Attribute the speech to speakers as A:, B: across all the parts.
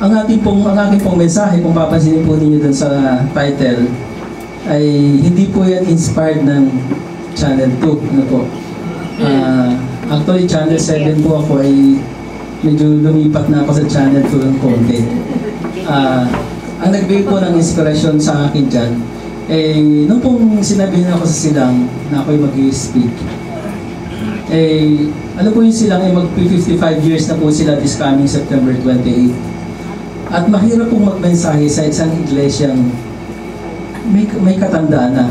A: ang aking pong mensahe, kung papansinin po ninyo dun sa title, ay hindi po yan inspired ng Channel 2. Ano po? Actually, Channel 7 po ako ay medyo lumipat na ako sa Channel 2 ng konti. Ang nagbigay po ng inspiration sa akin dyan, nung pong sinabihin ako sa silang na ako'y mag-i-speak, alam po yung silang ay mag-55 years na po sila this coming September 28. At mahirap pong magmensahe sa isang iglesyang may katandaan na.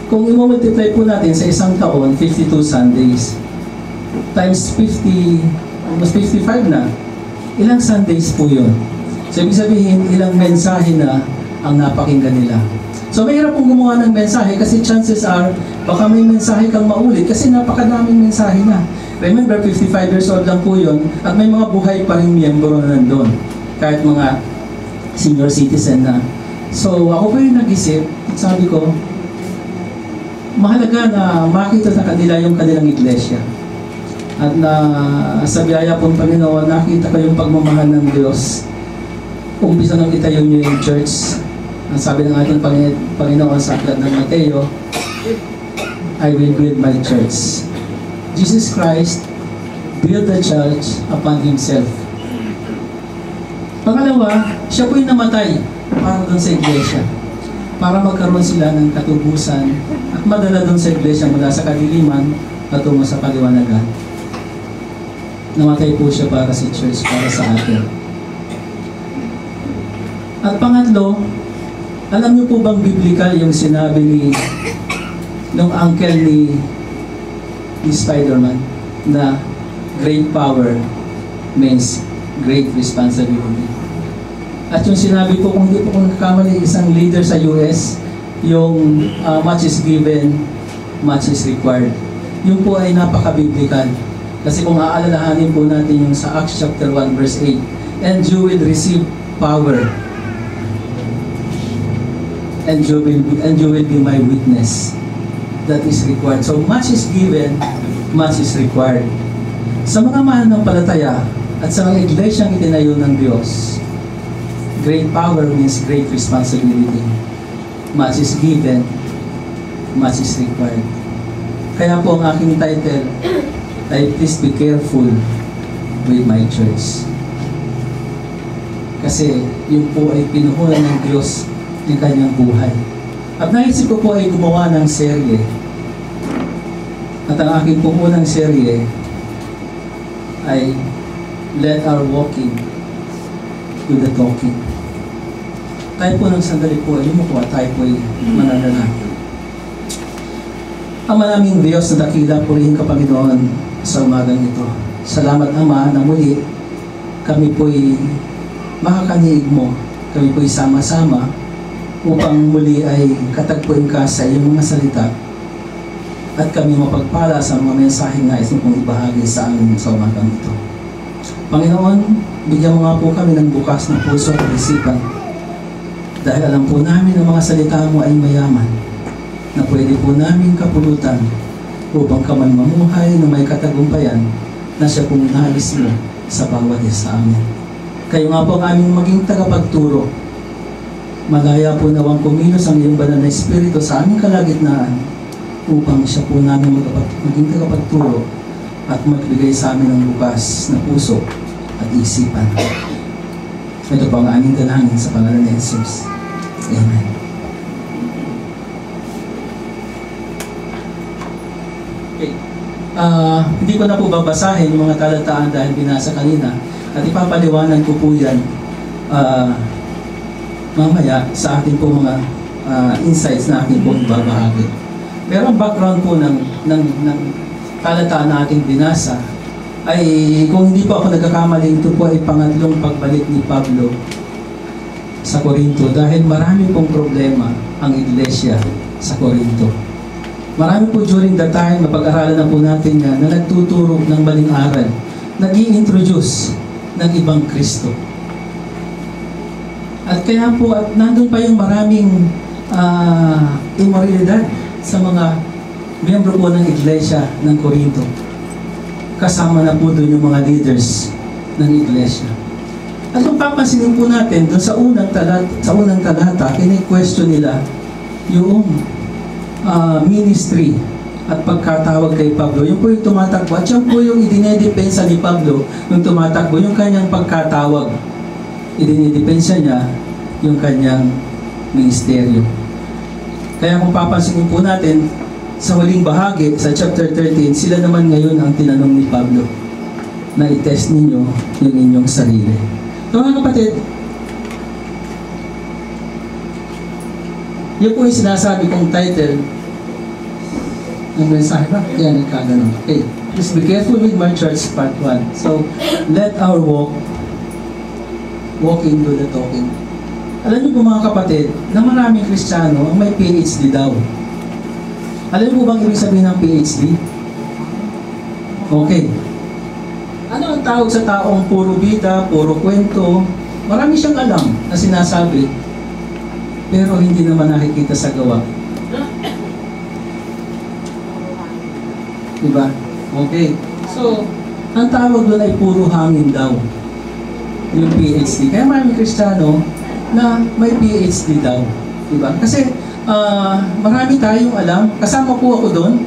A: Kung i-multiply po natin sa isang taon, 52 Sundays, times 50, almost 55 na, ilang Sundays po yun? So, ibig sabihin, ilang mensahe na ang napakinggan nila. So, mahirap pong gumawa ng mensahe kasi chances are, baka may mensahe kang maulit kasi napakadaming mensahe na. Remember, 55 years old lang po yun at may mga buhay pa rin miyembro na nandun. Kahit mga senior citizen na. So, ako po yung nag-isip, sabi ko, mahalaga na makita sa kanila yung kanilang iglesia. At na sa biyaya pong Panginoon, nakita ko yung pagmamahal ng Diyos. Umpisa nang itayo niyo yung church. Ang sabi ng ating Panginoon sa aklat ng Mateo, I will build my church. Jesus Christ built the church upon Himself. Pangalawa, siya po'y namatay para doon sa iglesia. Para magkaroon sila ng katubusan at madala doon sa iglesia mula sa kadiliman patungo sa kaliwanagan. Namatay po siya para sa church, para sa atin. At pangatlo, alam niyo po bang biblical yung sinabi nung uncle ni Spider-Man na great power means great responsibility. At yung sinabi po, kung hindi po kung nagkamali, isang leader sa US, yung much is given, much is required. Yung po ay napaka-biblical. Kasi kung aalalahanin po natin yung sa Acts chapter 1 verse 8, and you will receive power, and you will be my witness. That is required. So much is given, much is required. Sa mga mananampalataya at sa mga iglesyang itinayo ng Diyos, great power means great responsibility. Much is given, much is required. Kaya po ang aking title ay Please Be Careful with My Church. Kasi yun po ay pinuhunan ng Diyos ng kanyang buhay. At naisip ko po ay gumawa ng serye. At ang aking unang serye ay Let Our Walking Do the Talking. Tayo po ng sandali po ay lumukuha, tayo po ay mananalangin. Ama naming Diyos na dakila, purihin ka Panginoon sa umagang ito. Salamat Ama na muli kami po ay makakaniig mo. Kami po ay sama-sama upang muli ay katagpuin ka sa iyong mga salita at kami mapagpala sa mga mensahe na ito kong ibahagi sa amin sa umagang ito. Panginoon, bigyan mo nga po kami ng bukas na puso at isipan dahil alam po namin ang mga salita mo ay mayaman na pwede po namin kapulutan upang ka man mamuhay na may katagumpayan na siya pong nais mo sa bawat isa amin. Kayo nga po ang aming maging tagapagturo. Malaya po nawang kumilos ang iyong banal na Espiritu sa aming kalagitnaan upang siya po namin maging tagapagturo at magbigay sa amin ng bukas na puso at isipan. Ito po ang aming dalangin sa pangalan ni Jesus. Amen. Okay. Hindi ko na po babasahin yung mga talataan dahil binasa kanina at ipapaliwanan ko po yan mamaya sa ating po mga insights na aking po babahagi. Pero ang background po ng talataan na ating binasa ay, kung hindi po ako nagkakamali, ito po ay pangatlong pagbalik ni Pablo sa Corinto dahil marami pong problema ang iglesia sa Corinto. Marami po during the time, mapag-aralan na po natin yan, na nagtuturo ng maling aral, nag-i-introduce ng ibang Kristo. At kaya po, at nandun pa yung maraming immoralidad sa mga miyembro po ng iglesia ng Corinto. Kasama na po doon yung mga leaders ng iglesia. At kung papansinin po natin, doon sa unang talata, kini-question nila yung ministry at pagkatawag kay Pablo. Yung po yung tumatakbo. At yan po yung idinidepensa ni Pablo yung tumatakbo, yung kanyang pagkatawag. Idinidepensa niya yung kanyang ministeryo. Kaya kung papansinin po natin, sa huling bahagi, sa chapter 13, sila naman ngayon ang tinanong ni Pablo na i-test ninyo yung inyong sarili. So mga kapatid, yun po yung sinasabi kong title ng mensahe. Bakit kaya nagkaganon? Okay. Just be careful with my church part 1. So, let our walking do the talking. Alam niyo po mga kapatid, na maraming Kristiyano ang may PhD daw. Alam niyo po bang ibig sabihin ng PhD? Okay. Ano ang tawag sa taong puro bida, puro kwento? Marami siyang alam na sinasabi, pero hindi naman nakikita sa gawa. Diba? Okay. So, ang tawag doon ay puro hangin daw. Yung PhD. Kaya maraming Kristiyano na may PhD daw. Diba? Kasi, marami tayong alam. Kasama po ako doon.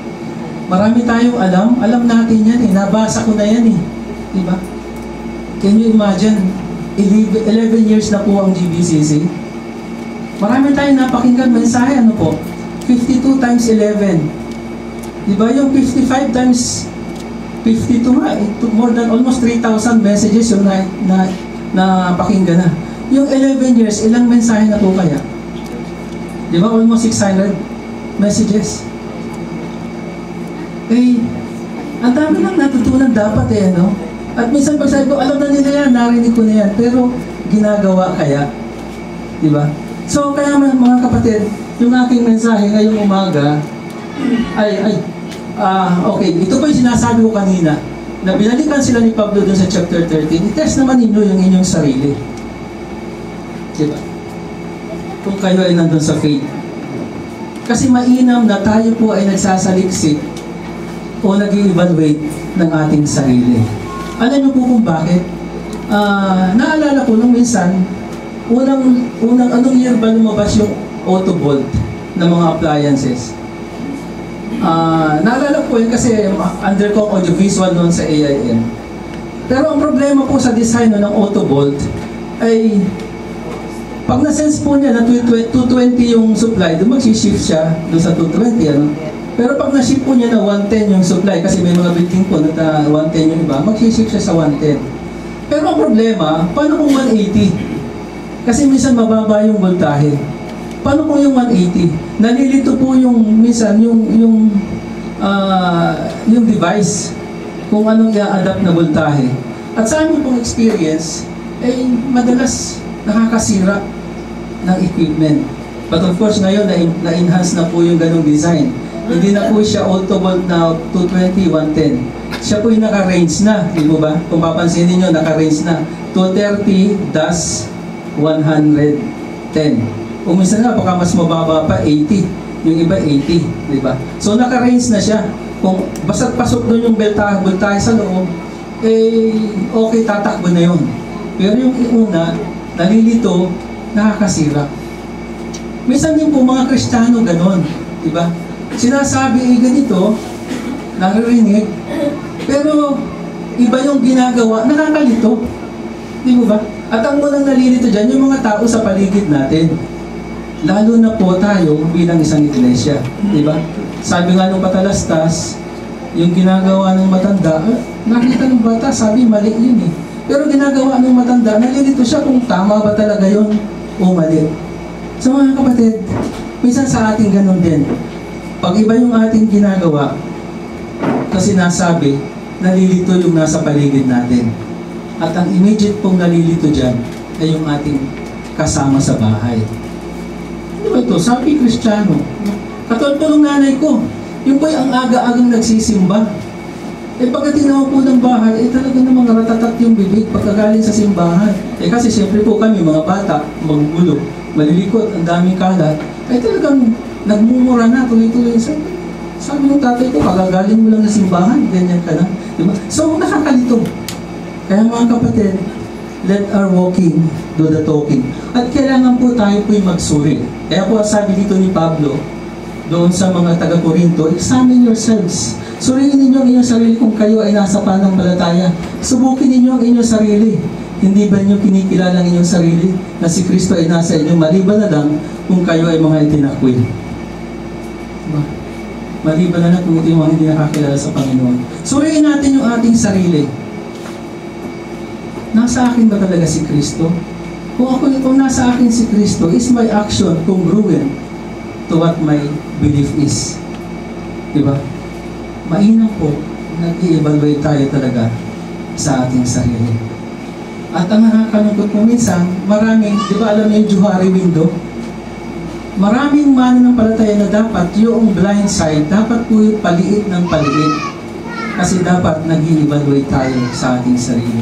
A: Marami tayong alam. Alam natin yan eh. Nabasa ko na yan eh. Diba? Can you imagine? 11 years na po ang GBCC. Marami tayong napakinggan mensahe. Ano po? 52 times 11. Diba? Yung 55 times 52 nga. More than almost 3,000 messages yung napakinggan na. Yung 11 years, ilang mensahe na po kaya? Diba? Almost 600 messages. Eh, ang dami lang natutunan dapat eh, ano? At minsan pag sabi ko, alam na nila yan, narinig ko na yan, pero ginagawa kaya? Diba? So, kaya mga kapatid, yung aking mensahe ngayong umaga, okay, ito po yung sinasabi ko kanina, na binalikan sila ni Pablo dun sa chapter 13, i-test naman ninyo yung inyong sarili. Diba? Kung kayo ay nandun sa faith. Kasi mainam na tayo po ay nagsasaliksik o nag-i-evaluate ng ating sarili. Alam niyo po kung bakit? Naalala ko nung minsan, unang anong year ba lumabas yung Autobolt ng mga appliances? Naalala ko yun kasi under ko audiovisual noon sa AIN. Pero ang problema po sa design ng Autobolt ay pag na-sense po niya na 220 yung supply, doon mag-shift siya doon sa 220, ano? Pero pag na-shift po niya na 110 yung supply, kasi may mga building po na 110 yung iba, mag-shift siya sa 110. Pero ang problema, paano kung 180? Kasi minsan mababa yung voltahe. Paano kung yung 180? Nalilito po yung minsan yung device kung anong i-adapt na voltahe. At sa aming pong experience, ay madalas nakakasira ng equipment. But of course, ngayon, na-enhance na po yung ganong design. Hindi na po siya Autobolt na 220, 110. Siya po yung naka-range na, di mo ba? Kung papansinin nyo, naka-range na. 230, das 110. Kung minsan nga, baka mas mababa pa, 80. Yung iba, 80. Di ba? So, naka-range na siya. Kung basta't pasok doon yung voltahe sa loob, eh, okay, tatakbo na yun. Pero yung una, nalilito, nakakasira. Minsan din po mga Kristiyano ganon, di ba? Sinasabi ganito, naririnig, pero iba yung ginagawa, nakakalito. Di mo ba? At ang munang nalilito dyan, yung mga tao sa paligid natin. Lalo na po tayo bilang isang iglesia. Di ba? Sabi nga nung patalastas, yung ginagawa ng matanda, nakita ng bata, sabi mali yun eh. Pero ginagawa ng matanda, nalilito siya kung tama ba talaga yun o mali. So mga kapatid, minsan sa ating ganun din. Pag iba yung ating ginagawa, kasi nasabi, nalilito yung nasa paligid natin. At ang immediate pong nalilito dyan ay yung ating kasama sa bahay. Ano ba ito? Sabi Kristiyano. Katulad po ng nanay ko, yung po'y ang aga-agang nagsisimba. Eh pagka tinawa po ng bahay, eh talaga namang ratatat yung bibig pagkagaling sa simbahan. Eh kasi siyempre po kami, mga bata, magugulo, malilikot, ang daming kalat, ay talagang nagmumura na, tuloy-tuloy. Sabi ng tatay ko, kagagaling mo lang na simbahan, ganyan ka na. Diba? So, nakakalito. Kaya mga kapatid, let our walking do the talking. At kailangan po tayo po'y magsuri. Kaya po sabi dito ni Pablo, doon sa mga taga-Corinto, examine yourselves. Suriin ninyo ang inyong sarili kung kayo ay nasa pananampalataya. Subukin ninyo ang inyong sarili. Hindi ba ninyo kinikilala ang inyong sarili na si Kristo ay nasa inyo, maliban na lang kung kayo ay mga itinakwil? Diba? Maliban na lang kung ito yung mga hindi nakakilala sa Panginoon. Suriin natin yung ating sarili. Nasa akin ba talaga si Kristo? Kung nasa akin si Kristo, is my action congruent to what my belief is? Diba? Mainam po, nag-i-evaluate tayo talaga sa ating sarili. At ang nakakalungkot po minsan, maraming, di ba alam niyo yung Johari window? Maraming mananampalataya na dapat yung blind side, dapat po yung paliit ng paliit. Kasi dapat nag-i-evaluate tayo sa ating sarili.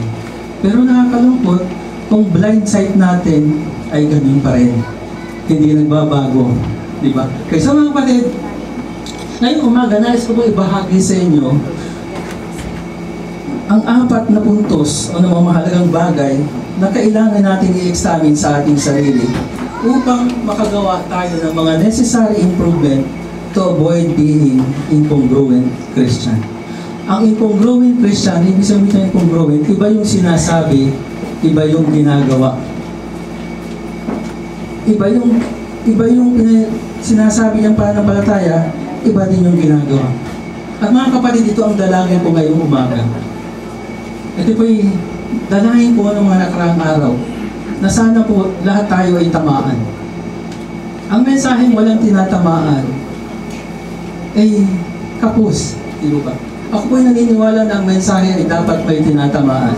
A: Pero nakakalungkot, kung blind side natin ay ganun pa rin. Hindi nagbabago. Di ba? Kaya sa mga kapatid, ngayong umaga, nais ko po ibahagi sa inyo ang 4 na puntos o na mga mahalagang bagay na kailangan natin i-examine sa ating sarili upang makagawa tayo ng mga necessary improvement to avoid being incongruent Christian. Ang incongruent Christian, ibig sabihin ng incongruent, iba yung sinasabi, iba yung ginagawa. Iba yung sinasabi niyang pananampalataya, iba din yung ginagawa. At mga kapatid, ito ang dalangin ko ngayong umaga. Ito po'y dalangin ko ng mga nakaraang araw na sana po lahat tayo ay tamaan. Ang mensaheng walang tinatamaan ay kapos. Di ba? Ako po'y naniniwala na ang mensahe ay dapat may tinatamaan.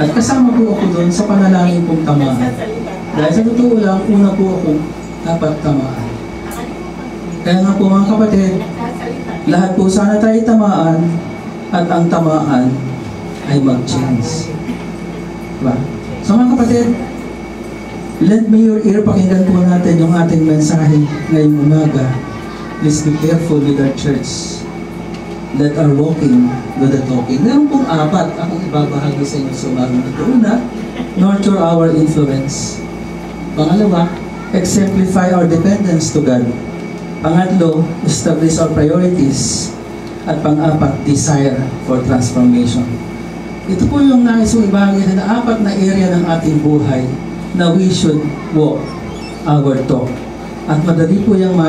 A: At kasama po ako doon sa panalangin kong tamaan. Dahil sa totoo lang, una po ako dapat tamaan. Kaya nga po mga kapatid, lahat po sana tayo tamaan at ang tamaan ay mag-change. Diba? So mga kapatid, lend me your ear, pakinggan po natin yung ating mensahe ngayong umaga. Please be careful with our church. Let our walking do the talking. Meron pong 4 akong ibabahagi sa inyo sa umaga ito. Una, nurture our influence. Pangalawa, exemplify our dependence to God. Pangatlo, establish our priorities. At pang-4, desire for transformation. Ito po yung nais kong ibahagi na 4 na area ng ating buhay na we should walk our talk. At madali po yung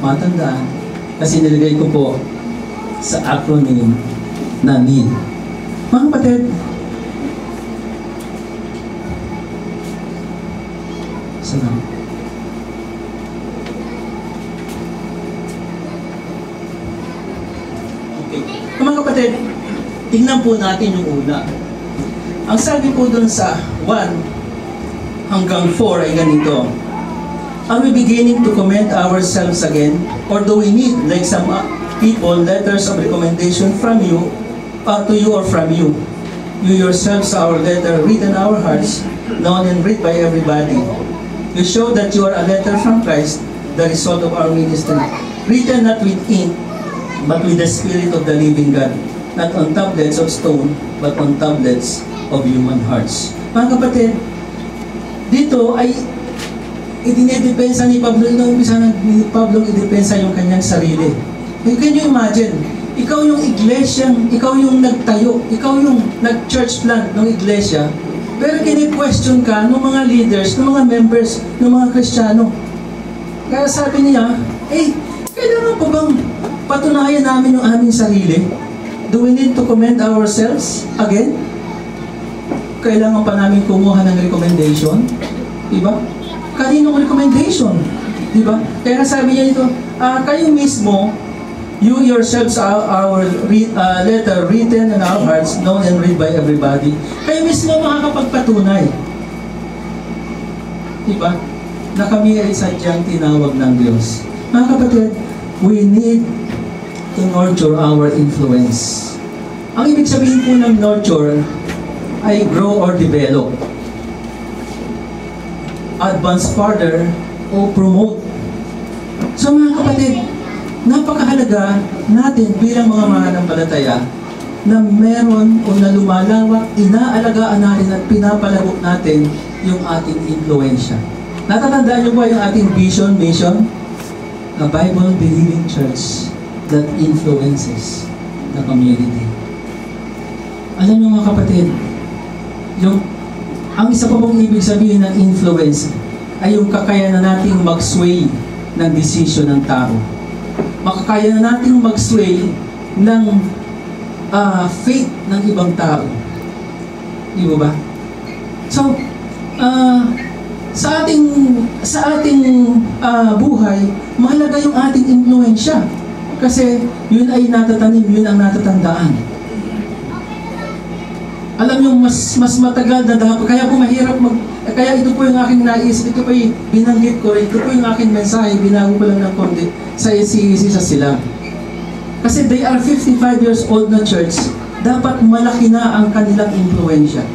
A: matandaan kasi nilagay ko po sa acronym na NEED. Mga kapatid, salamat. Okay. Mga kapatid, tingnan po natin yung una. Ang sabi po dun sa 1 hanggang 4 ay ganito. Are we beginning to commend ourselves again? Or do we need, like some people, letters of recommendation from you, to you or from you? You yourselves are our letter written in our hearts, known and read by everybody. You show that you are a letter from Christ, the result of our ministry, written not with ink, but with the Spirit of the living God, not on tablets of stone, but on tablets of human hearts. Mga kapatid, dito ay idinidepensa ni Pablo, inuumpisa ni Pablo idepensa yung kanyang sarili. Can you imagine? Ikaw yung iglesia, ikaw yung nagtayo, ikaw yung nag-church plant ng iglesia, pero kini-question ka ng mga leaders, ng mga members, ng mga Kristiyano. Kaya sabi niya, kailangan pa bang patunayan namin yung aming sarili? Do we need to commend ourselves again? Kailangan pa namin kumuha ng recommendation? Diba? Kaninong recommendation? Diba? Kaya sabi niya ito, kayo mismo, you yourselves are our letter written in our hearts, known and read by everybody. Kayo mismo makakapagpatunay. Diba? Na kami ay sadyang tinawag ng Diyos. Mga kapatid, we need to nurture our influence. Ang ibig sabihin po ng nurture ay grow or develop, advance further, o promote. So mga kapatid, napakahalaga natin bilang mga mananampalataya na meron o na lumalawak, inaalagaan natin at pinapalago natin yung ating influensya. Natatandaan niyo ba yung ating vision, mission? A Bible-believing church that influences the community. Alam niyo mga kapatid, ang isa pa pong ibig sabihin ng influence ay yung kakayanan nating mag-sway ng desisyon ng tao. Makakayanan nating mag-sway ng faith ng ibang tao. Di ba? So, sa ating buhay, mahalaga yung ating influensya. Kasi yun ay natatanim, yun ang natatandaan. Alam niyo, mas matagal na dapat, kaya po mahirap kaya ito po yung aking naisip, ito po yung binanggit ko, ito po yung aking mensahe, binago ko lang ng konti sa SCEC sa sila. Kasi they are 55 years old na church, dapat malaki na ang kanilang influensya.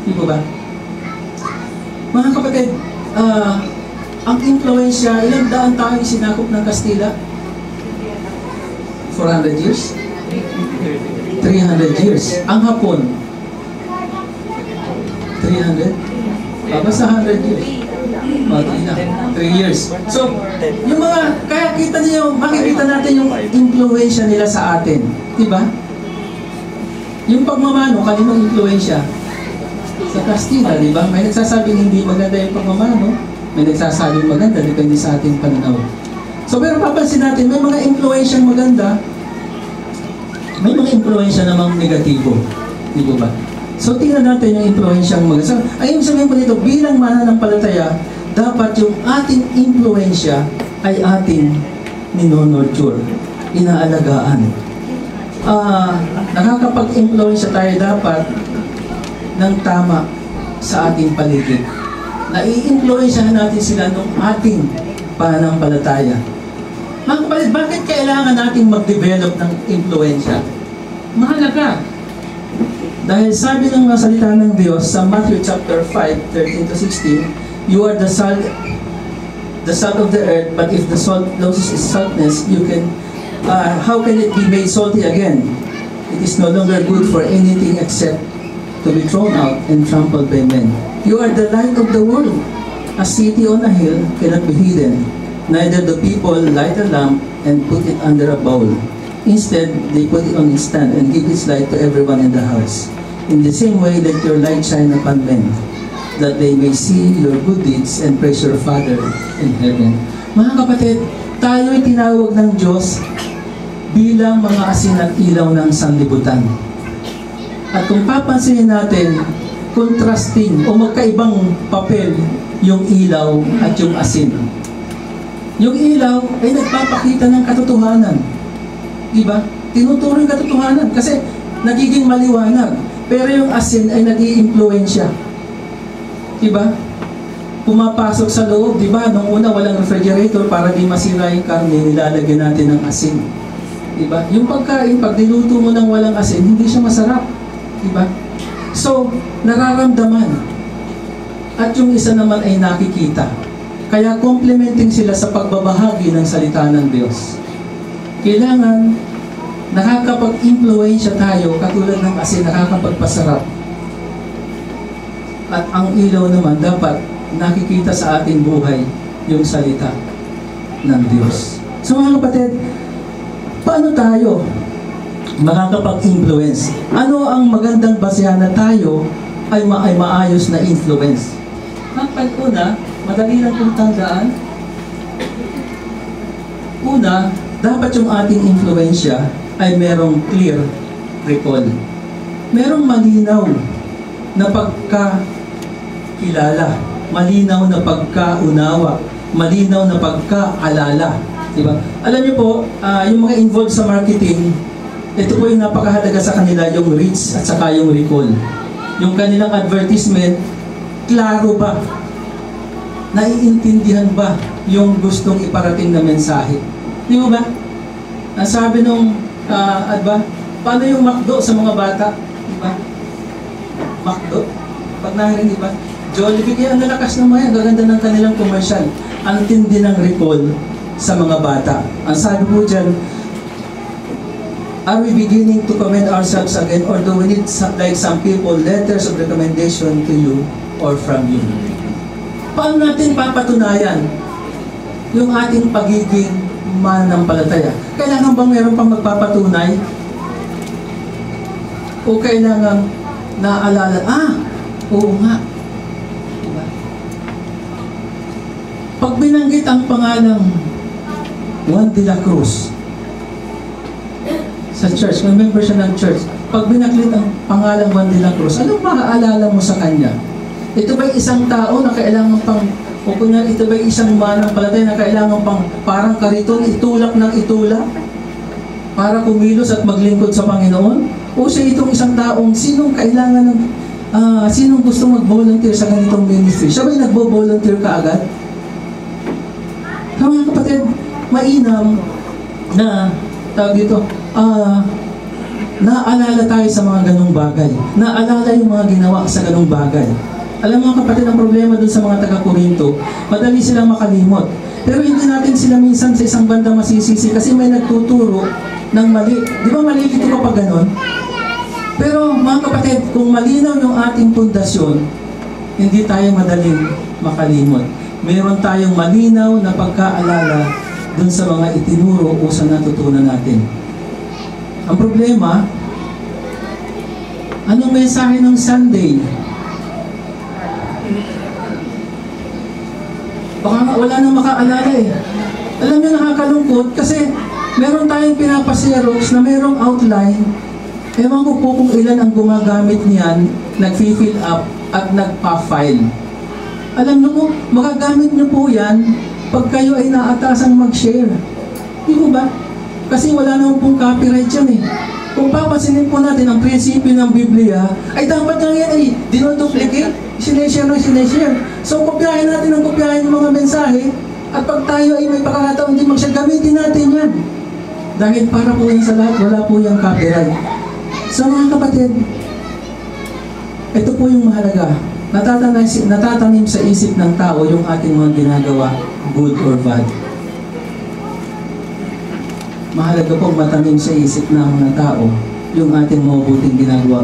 A: Di ba? Mga kapatid, ang influensya, ilang daan tayo sinakop ng Kastila? 400 years? 300 years. Ang Hapon? 300? Basta 100 years. 3 years. So, yung mga, kaya kita niyo, makikita natin yung influensya nila sa atin. Diba? Yung pagmamano, kaninong influensya? Sa Kastila, diba? May nagsasabing hindi maganda yung pagmamano, may nagsasabing maganda, depende sa ating pananaw. So, pero papansin natin, may mga influensyang maganda, may mga influensya namang negatibo. Di ba? So, tingnan natin yung influensyang maganda. So, ayun sabihin po dito, bilang mananampalataya, dapat yung ating influensya ay ating ninonurture, inaalagaan. Nakakapag-influensya tayo dapat ng tama sa ating paligid. Nai-influensyahan natin sila ng ating pananampalataya. Mga kapatid, bakit kailangan natin mag-develop ng influensya? Mahalaga. Dahil sabi ng mga salita ng Diyos sa Matthew chapter 5, 13-16, you are the salt of the earth, but if the salt loses its saltness, how can it be made salty again? It is no longer good for anything except to be thrown out and trampled by men. You are the light of the world. A city on a hill cannot be hidden. Neither do people light a lamp and put it under a bowl. Instead, they put it on its stand and give its light to everyone in the house. In the same way, let your light shine upon men, that they may see your good deeds and praise your Father in heaven. Mga kapatid, tayo'y tinawag ng Diyos bilang mga asin at ilaw ng sanlibutan. At kung papansinin natin, contrasting o magkaibang papel yung ilaw at yung asin. Yung ilaw ay nagpapakita ng katotohanan. Diba? Tinuturo yung katotohanan kasi nagiging maliwanag. Pero yung asin ay nag-i-impluensya. Diba? Pumapasok sa loob, diba? Nung una walang refrigerator para di masira yung karne, nilalagyan natin ng asin. Diba? Yung pagkain, pag niluto mo ng walang asin, hindi siya masarap. Diba? So, nararamdaman. At yung isa naman ay nakikita. Kaya complementing sila sa pagbabahagi ng salita ng Diyos. Kailangan nakakapag-impluensya tayo katulad ng asin, nakakapagpasarap. At ang ilaw naman dapat nakikita sa ating buhay yung salita ng Diyos. So mga kapatid, paano tayo makakapag-influence? Ano ang magandang basehan na tayo ay maayos na influence? Ang una, madali lang kong tandaan. Una, dapat yung ating influensya ay merong clear recall. Merong malinaw na pagkakilala, malinaw na pagkaunawa, malinaw na pagkaalala. Diba? Alam niyo po, yung mga involved sa marketing, ito po yung napakahalaga sa kanila, yung reach at saka yung recall. Yung kanilang advertisement, klaro ba? Naiintindihan ba yung gustong iparating na mensahe? Di mo ba? Sabi nung, paano yung McDo sa mga bata? Di ba? McDo? Pag narinig, di ba? Jollibee, kaya ang lalakas naman yan. Gaganda ng kanilang commercial. Ang tindi ng recall sa mga bata. Ang sabi po dyan, Are we beginning to commend ourselves again, or do we need, like some people, letters of recommendation to you or from you? Paano natin papatunayan yung ating pagiging mananampalataya? Kailangan bang meron pang magpapatunay? O kailangan naalala, oo nga. Diba? Pag binanggit ang pangalang Juan de la Cruz sa church, may member siya ng church, pag binanggit ang pangalang Juan de la Cruz, anong maaalala mo sa kanya? Ito ba'y isang tao na kailangan pang, o kunyari, ito ba'y isang mananampalataya na kailangan pang parang kariton, itulak ng itulak para kumilos at maglingkod sa Panginoon? O siya itong isang taong sinong kailangan ng sinong gusto mag-volunteer sa ganitong ministry? Siya ba'y nagbo-volunteer ka agad? Mga kapatid, mainam na tawag dito, naalala tayo sa mga ganong bagay. Naalala yung mga ginawa sa ganong bagay. Alam mo kapatid, ang problema dun sa mga taga-Korinto, madali silang makalimot. Pero hindi natin sila minsan sa isang banda masisisi kasi may nagtuturo ng mali. Di ba malilito kapag ganon? Pero mga kapatid, kung malinaw yung ating pundasyon, hindi tayo madaling makalimot. Meron tayong malinaw na pagkaalala dun sa mga itinuro o sa natutunan natin. Ang problema, anong mensahe ng Sunday? Baka wala nang makaalala eh. Alam niyo, nakakalungkot kasi meron tayong pinapaserox na merong outline. Ewan ko po kung ilan ang gumagamit niyan, nag-fill up at nagpa-file. Alam niyo po, magagamit niyo po yan pag kayo ay naatasang mag-share. Di po ba? Kasi wala naman pong copyright yan eh. Kung papasinin po natin ang prinsipyo ng Biblia, ay dapat lang yan ay dinoduplicate, sineshare. So kopyahin natin ang kopyahin ng mga mensahe, at pag tayo ay may pagkakataon din mag-share, gamitin natin yan. Dahil para po yan sa lahat, wala po yung copyright. So mga kapatid, ito po yung mahalaga. Natatanim sa isip ng tao yung ating mga ginagawa, good or bad. Mahalaga pong matanim sa isip ng mga tao yung ating mabuting ginagawa.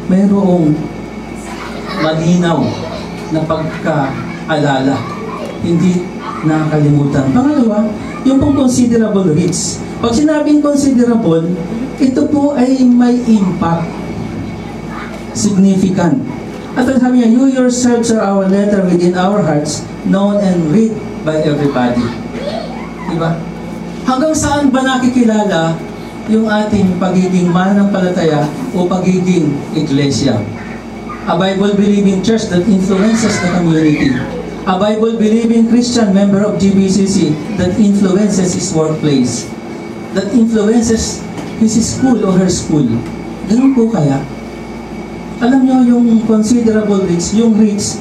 A: Merong malinaw na pagkaalala, hindi nakakalimutan. Pangalawa, yung pong considerable hits. Pag sinabing considerable, ito po ay may impact, significant. At sabi niya, you yourselves are our letter within our hearts, known and read by everybody. Diba? Hanggang saan ba nakikilala yung ating pagiging mananampalataya o pagiging iglesia? A Bible-believing church that influences the community. A Bible-believing Christian member of GBCC that influences his workplace. That influences his school or her school. Ganun po kaya? Alam nyo, yung considerable reach, yung reach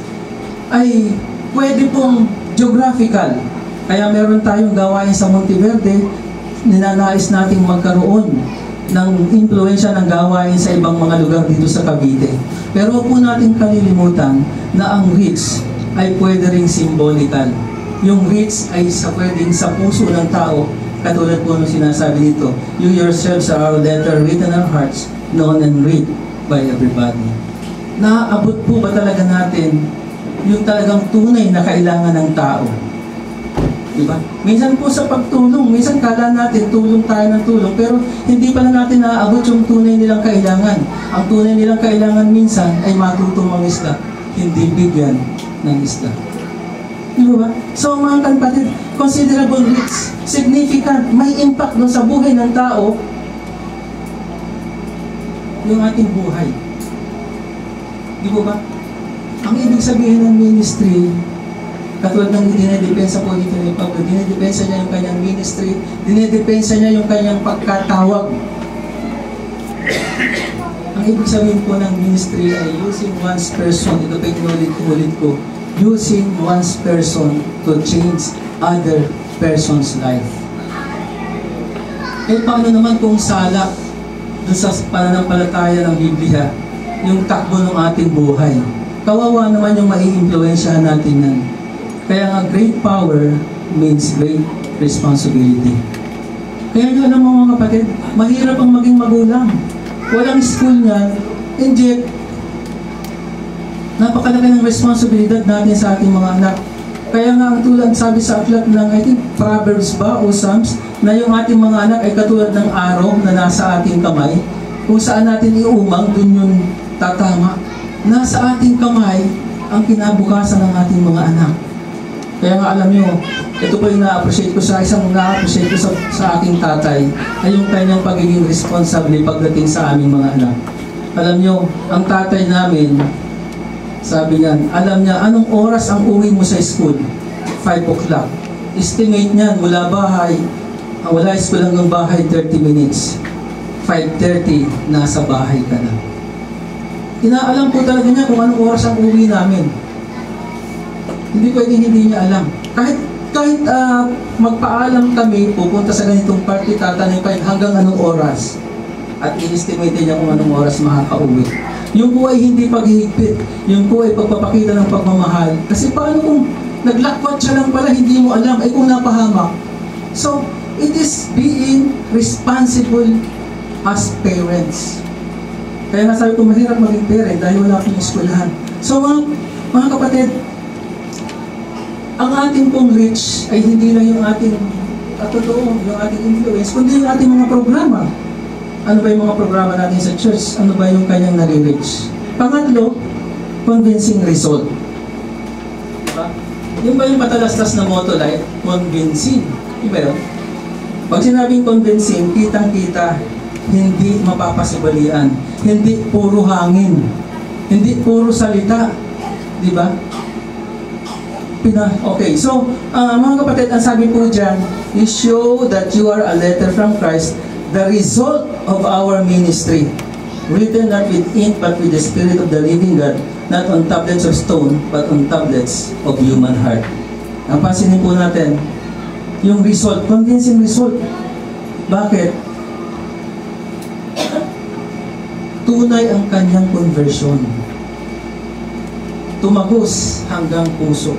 A: ay pwede pong geographical. Kaya meron tayong gawain sa Monteverde, ninanais nating magkaroon ng impluensya ng gawain sa ibang mga lugar dito sa Cavite. Pero po natin kalilimutan na ang reach ay pwede ring symbolical. Yung reach ay pwedeng sa puso ng tao, katulad po nung sinasabi dito, you yourselves are our letter written in our hearts, known and read by everybody. Naaabot po ba talaga natin yung talagang tunay na kailangan ng tao? Diba? Minsan po sa pagtulong, minsan kala natin tulong tayo ng tulong, pero hindi pala natin naaabot yung tunay nilang kailangan. Ang tunay nilang kailangan minsan ay matutong mangisda, hindi bigyan ng isda. Diba ba? So mga kapatid, considerable risks, significant, may impact no sa buhay ng tao, yung ating buhay. Di ba ba? Ang ibig sabihin ng ministry, katulad ng dinedepensa po dito ni Pablo, dinedepensa niya yung kanyang ministry, dinedepensa niya yung kanyang pagkatawag. Ang ibig sabihin po ng ministry ay using one's person, ito pa inulit ko, using one's person to change other person's life. Eh paano naman kung sala doon sa pananampalataya ng Biblia, yung takbo ng ating buhay? Kawawa naman yung mai-impluensyahan natin yan. Kaya nga, great power means great responsibility. Kaya nga alam mo mga kapatid, mahirap ang maging magulang. Walang school niyan, and yet, napakalaki ng responsibilidad natin sa ating mga anak. Kaya nga ang tulad sabi sa aklat ng, I think, Proverbs ba o Psalms, na yung ating mga anak ay katulad ng araw na nasa ating kamay. Kung saan natin iumang, dun yung tatama. Nasa ating kamay ang kinabukasan ng ating mga anak. Kaya nga alam nyo, ito po yung na-appreciate ko isang na-appreciate ko sa aking tatay, ay yung kanyang pagiging responsable pagdating sa aming mga anak. Alam nyo, ang tatay namin, sabi niyan, alam niya anong oras ang uwi mo sa school? 5 o'clock. Estimate niyan, mula school hanggang bahay, 30 minutes. 5:30, nasa bahay ka na. Inaalam po talaga niya kung anong oras ang uwi namin. Hindi pwedeng hindi niya alam. Kahit magpaalam kami, pupunta sa ganitong party, tatanay pa hanggang anong oras. At i-estimate niya kung anong oras makakauwi. Yung po ay hindi paghihigpit. Yung po ay pagpapakita ng pagmamahal. Kasi paano kung naglakwat siya lang pala, hindi mo alam, ay kung napahamak. So, it is being responsible as parents. Kaya nga sabi ko, mahirap maging parent dahil wala akong eskwelahan. So, mga kapatid, ang ating pong reach ay hindi lang yung ating yung ating influence, kundi yung ating mga programa. Ano ba yung mga programa natin sa church? Ano ba yung kanyang nare-reach? Pangatlo, convincing result. Diba? Yung ba yung matalastas na motto like, convincing? Diba yun? Pag sinabing convincing, kitang-kita, hindi mapapasibalian. Hindi puro hangin. Hindi puro salita. Diba? Okay, so, mga kapatid, ang sabi po dyan, you show that you are a letter from Christ, the result of our ministry, written not with ink but with the Spirit of the living God, not on tablets of stone, but on tablets of human heart. Ang pansinin po natin, yung result, convincing result. Bakit? Tunay ang kanyang conversion. Tumagos hanggang puso.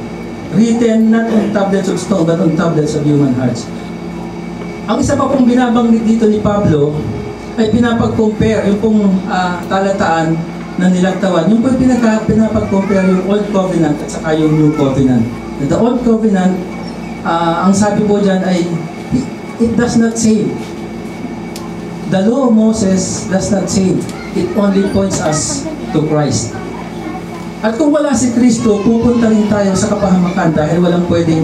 A: Written not on tablets of stone, but on tablets of human hearts. Ang isa pa pong binabanggit dito ni Pablo ay pinapag-compare yung pong talataan na nilagtawan. Yung pong pinapag-compare yung Old Covenant at saka yung New Covenant. The Old Covenant, ang sabi po dyan ay it does not save. The law of Moses does not save. It only points us to Christ. At kung wala si Kristo, pupunta rin tayo sa kapahamakan dahil walang pwedeng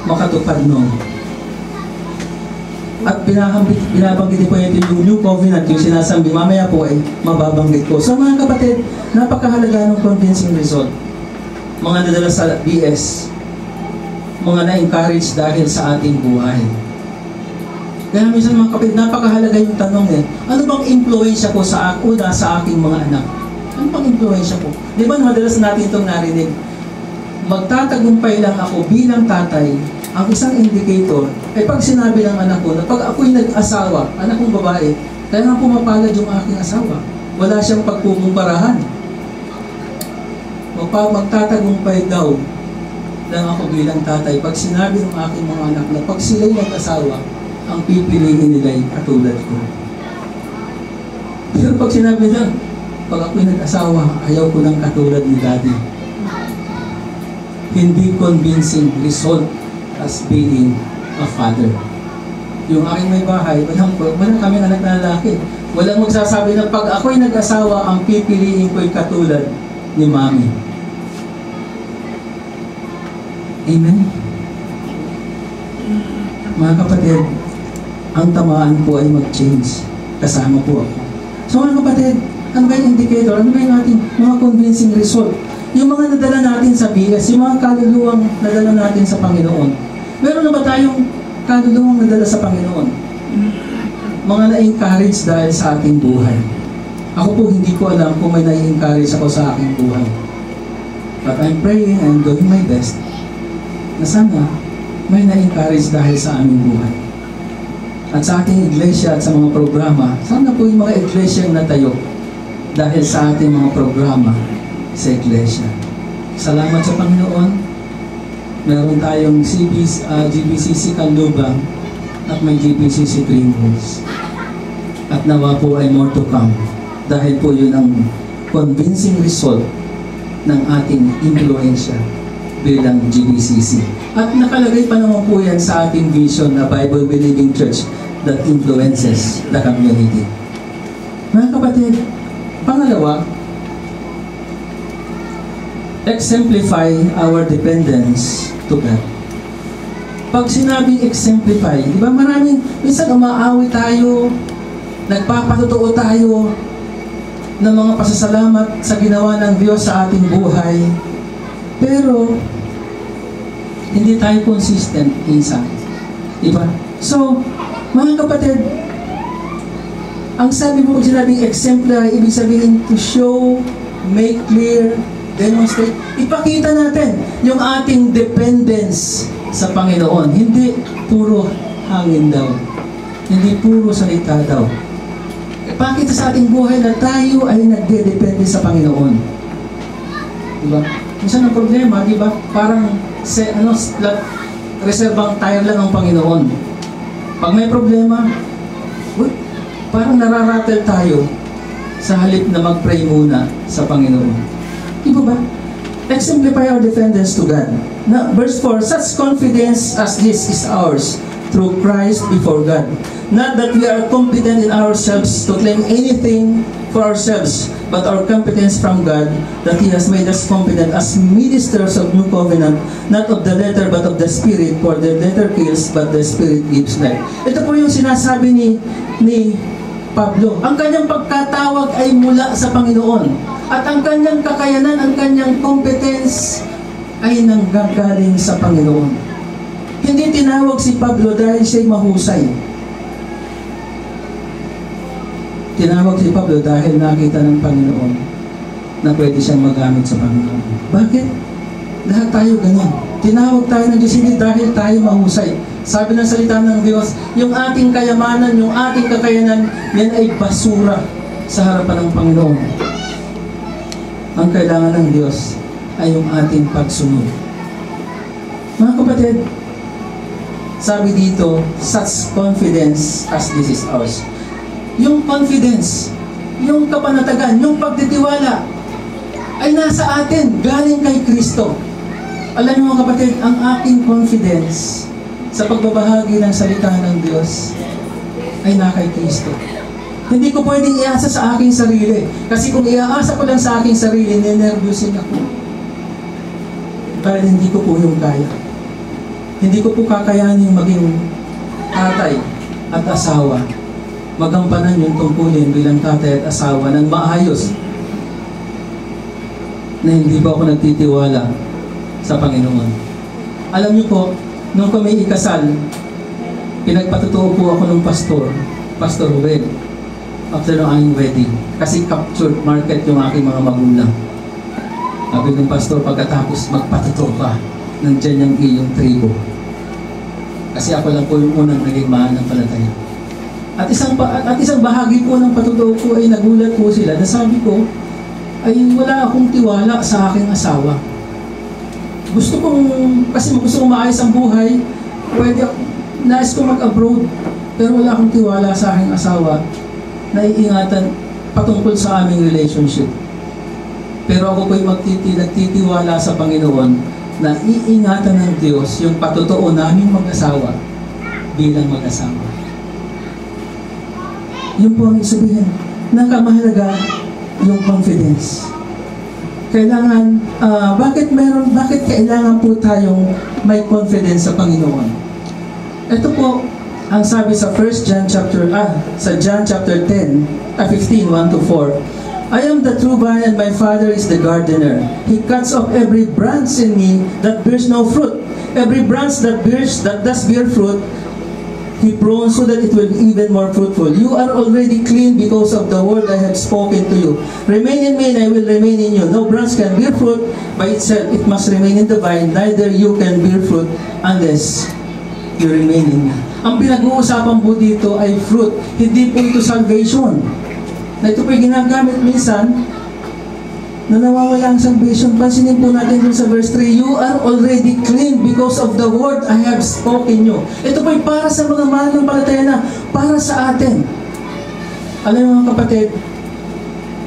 A: makatupad nun. At binabanggit po ito yung New Covenant, yung sinasabi, mamaya po ay mababanggit ko. So mga kapatid, napakahalaga ng convincing result. Mga nadala sa BS, mga na-encourage dahil sa ating buhay. Kaya minsan mga kapatid, napakahalaga yung tanong ano bang influensya ko sa aking mga anak? Ano bang influensya ko? Di ba madalas natin itong narinig? Magtatagumpay lang ako bilang tatay. Ang isang indicator ay pag sinabi ng anak ko na pag ako'y nag-asawa, anak kong babae, kaya nga pumapalad yung aking asawa. Wala siyang pagpupumparahan. Magtatagumpay daw lang ako bilang tatay pag sinabi ng aking mga anak na pag sila'y nag-asawa, ang pipiliin nila'y katulad ko. Pero pag sinabi niya, pag ako'y nag-asawa, ayaw ko ng katulad ni Daddy. Hindi convincing result as being a father. Yung aking may bahay, walang kami anak na lalaki. Walang magsasabi na pag ako'y nag-asawa, ang pipiliin ko'y katulad ni Mami. Amen? Mga kapatid, ang tamaan po ay mag-change. Kasama po ako. So mga kapatid, ano ba yung indicator? Ano ba yung ating mga convincing result? Yung mga nadala natin sa BS, yung mga kaluluwang nadala natin sa Panginoon. Meron na ba tayong kaluluwang nadala sa Panginoon? Mga na-encourage dahil sa ating buhay. Ako po hindi ko alam kung may na-encourage ako sa aking buhay. But I'm praying and doing my best na sana may na-encourage dahil sa aming buhay. At sa ating iglesia at sa mga programa, sana po yung mga iglesia yung natayo dahil sa ating mga programa sa iglesia. Salamat sa Panginoon. Meron tayong GBCC Canlubang at may GBCC trainings. At nawa po ay more to come. Dahil po yun ang convincing result ng ating impluensya bilang GBCC. At nakalagay pa naman po yan sa ating vision na Bible-believing church that influences the community. Mga kapatid, pangalawa, exemplify our dependence to God. Pag sinabing exemplify, di ba maraming, minsan umaawit tayo, nagpapatotoo tayo ng mga pasasalamat sa ginawa ng Diyos sa ating buhay, pero hindi tayo consistent inside. Di ba? So, mga kapatid, ang sabi mo kung sinabing exemplary, ibig sabihin to show, make clear, demonstrate. Ipakita natin yung ating dependence sa Panginoon. Hindi puro hangin daw. Hindi puro salita daw. Ipakita sa ating buhay na tayo ay nagdedepende sa Panginoon. Diba? Minsan ang problema, diba? Parang reservang tire lang ang Panginoon. Pag may problema, parang nararatel tayo sa halip na mag-pray muna sa Panginoon. Diba ba? Exemplify our dependence to God. Now, verse 4, such confidence as this is ours through Christ before God. Not that we are competent in ourselves to claim anything for ourselves, but our competence from God, that He has made us competent as ministers of new covenant, not of the letter but of the Spirit, for the letter kills, but the Spirit gives life. Ito po yung sinasabi ni Pablo. Ang kanyang pagkatawag ay mula sa Panginoon. At ang kanyang kakayanan, ang kanyang competence ay nanggagaling sa Panginoon. Hindi tinawag si Pablo dahil siya'y mahusay. Tinawag si Pablo dahil nakita ng Panginoon na pwede siyang magamit sa Panginoon. Bakit? Lahat tayo ganun. Tinawag tayo ng Diyos hindi dahil tayo mahusay. Sabi ng salita ng Diyos, yung ating kayamanan, yung ating kakayanan, yan ay basura sa harapan ng Panginoon. Ang kailangan ng Diyos ay yung ating pagsunod. Mga kapatid, sabi dito, such confidence as this is ours. Yung confidence, yung kapanatagan, yung pagtitiwala ay nasa atin, galing kay Kristo. Alam niyo mga kapatid, ang aking confidence sa pagbabahagi ng salita ng Diyos ay na kay Kristo. Hindi ko pwedeng iasa sa aking sarili. Kasi kung iaasa ko lang sa aking sarili, ninervyusin ako. Dahil hindi ko po yung kaya. Hindi ko po kakayanin maging tatay at asawa. Magampanan yung tungkulin bilang tatay at asawa ng maayos na hindi ba ako nagtitiwala sa Panginoon. Alam niyo po, nung kami ikasal, pinagpatutuo po ako ng Pastor Ruel, after ng aming wedding. Kasi captured market yung aking mga magulang. Sabi ng pastor, pagkatapos magpatutuo ka, nandyan yung iyong tribo. Kasi ako lang po yung unang naging mananampalataya. At isang bahagi po ng patutuo ko ay nagulat po sila na sabi ko, ay wala akong tiwala sa aking asawa. Gusto kong maayos ang buhay, nais ko mag-abroad, pero wala akong tiwala sa aking asawa na iingatan patungkol sa aming relationship. Pero ako po'y nagtitiwala sa Panginoon na iingatan ng Diyos yung patutuo naming mag-asawa bilang mag-asawa. Yun po ang sabihin, nakamahalaga yung confidence. Kailangan, bakit kailangan po tayong may confidence sa Panginoon? Ito po ang sabi sa John chapter 10, 15, 1-4. I am the true vine and my Father is the gardener. He cuts off every branch in me that bears no fruit. Every branch that does bear fruit, He prunes so that it will be even more fruitful. You are already clean because of the word I have spoken to you. Remain in me and I will remain in you. No branch can bear fruit by itself. It must remain in the vine. Neither you can bear fruit unless you remain in me. Ang pinag-uusapan po dito ay fruit. Hindi po ito salvation. Na ito po ginagamit minsan na nawawala ang salvation. Pansinin po natin dun sa verse 3, you are already clean because of the word I have spoken you. Ito po'y para sa mga mananampalataya na, para sa atin. Alam mo mga kapatid,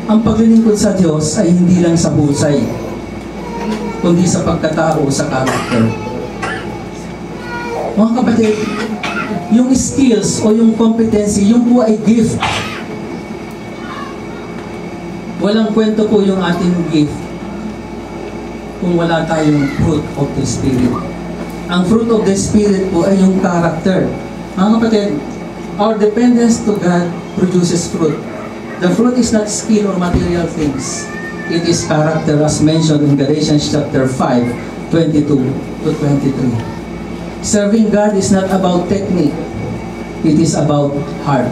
A: ang paglilingkod sa Diyos ay hindi lang sa husay, kundi sa pagkatao, sa character. Mga kapatid, yung skills o yung competency, yung po ay gift. Walang kwento po yung ating gift kung wala tayong fruit of the Spirit. Ang fruit of the Spirit po ay yung character. Mga kapatid, our dependence to God produces fruit. The fruit is not skill or material things. It is character as mentioned in Galatians chapter 5, 22 to 23. Serving God is not about technique. It is about heart.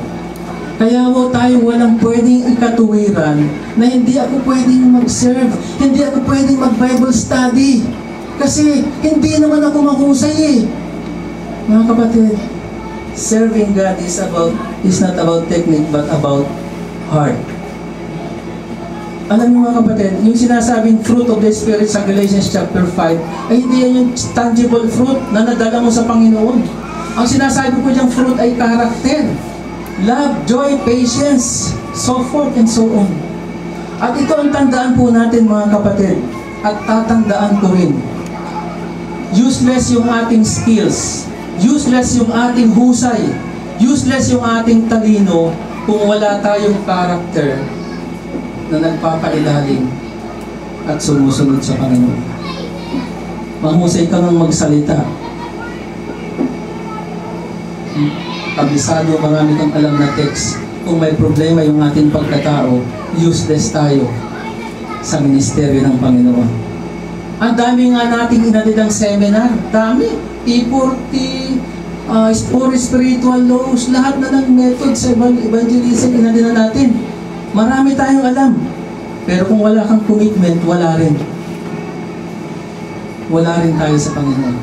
A: Kaya ho tayo walang pwedeng ikatuwiran na hindi ako pwedeng mag-serve, hindi ako pwedeng mag-Bible study. Kasi hindi naman ako mahusay eh. Mga kapatid, serving God is not about technique but about heart. Alam niyo mga kapatid, yung sinasabing fruit of the Spirit sa Galatians chapter 5 ay hindi yan yung tangible fruit na nadala mo sa Panginoon. Ang sinasabi ko diyang fruit ay character. Love, joy, patience, so forth and so on. At ito ang tandaan po natin mga kapatid. At tatandaan ko rin. Useless yung ating skills. Useless yung ating husay. Useless yung ating talino kung wala tayong character na nagpapailalim at sumusunod sa Panginoon. Mahusay ka ng magsalita. Kabisado, marami kang alam na text. Kung may problema yung ating pagkatao, useless tayo sa ministeryo ng Panginoon. Ang dami nga nating inatidang seminar. Dami. T40, spiritual laws, lahat na ng method sa evangelism inatid na natin. Marami tayong alam. Pero kung wala kang commitment, wala rin. Wala rin tayo sa Panginoon.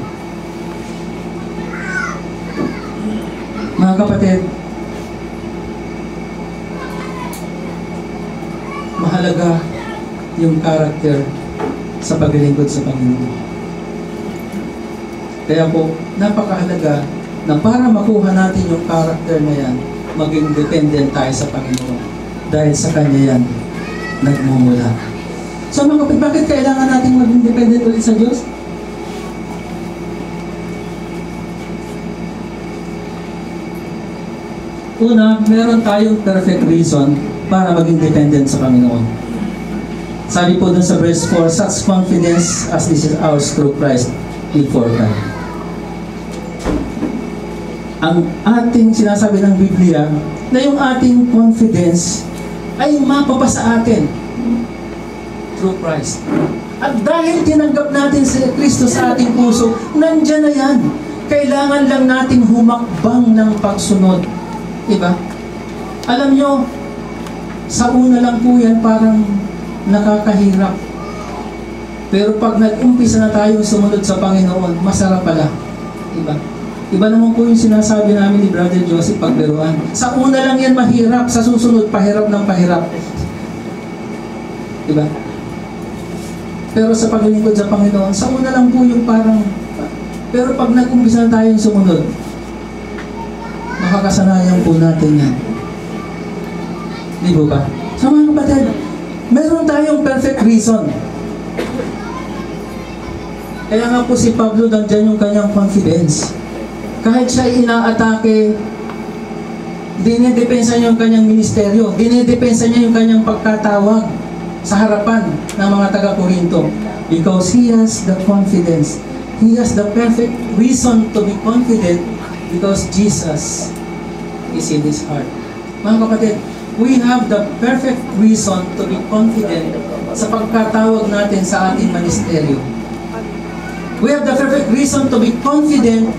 A: Mga kapatid, mahalaga yung character sa paglilingkod sa Panginoon. Kaya po, napakahalaga na para makuha natin yung character na yan, maging dependent tayo sa Panginoon. Dahil sa Kanya yan, nagmumula. So mga kapatid, bakit kailangan natin maging dependent ulit sa Diyos? Una, meron tayong perfect reason para maging dependent sa Panginoon. Sabi po dun sa verse 4, such confidence as this is ours through Christ before God. Ang ating sinasabi ng Biblia na yung ating confidence ay mapapasa atin through Christ. At dahil tinanggap natin si Kristo sa ating puso, nandyan na yan. Kailangan lang nating humakbang ng pagsunod. Diba? Alam nyo, sa una lang po yan parang nakakahirap. Pero pag nag-umpisa na tayong sumunod sa Panginoon, masarap pala. Diba? Iba naman po yung sinasabi namin ni Brother Joseph pagbiruan. Sa una lang yan mahirap, sa susunod pahirap ng pahirap. Diba? Pero sa paglilingkod sa Panginoon, sa una lang po yung parang, pero pag nag-umpisa na tayong sumunod, makakasanayan po natin yan. Di ba? So mga kapatid, meron tayong perfect reason. Kaya nga po si Pablo, nandyan yung kanyang confidence. Kahit siya inaatake, dinidepensa niya yung kanyang ministeryo, dinidepensa niya yung kanyang pagkatawag sa harapan ng mga taga-Korinto. Because he has the confidence. He has the perfect reason to be confident because Jesus is in his heart. Mga kapatid, we have the perfect reason to be confident sa pagkatawag natin sa ating ministeryo. We have the perfect reason to be confident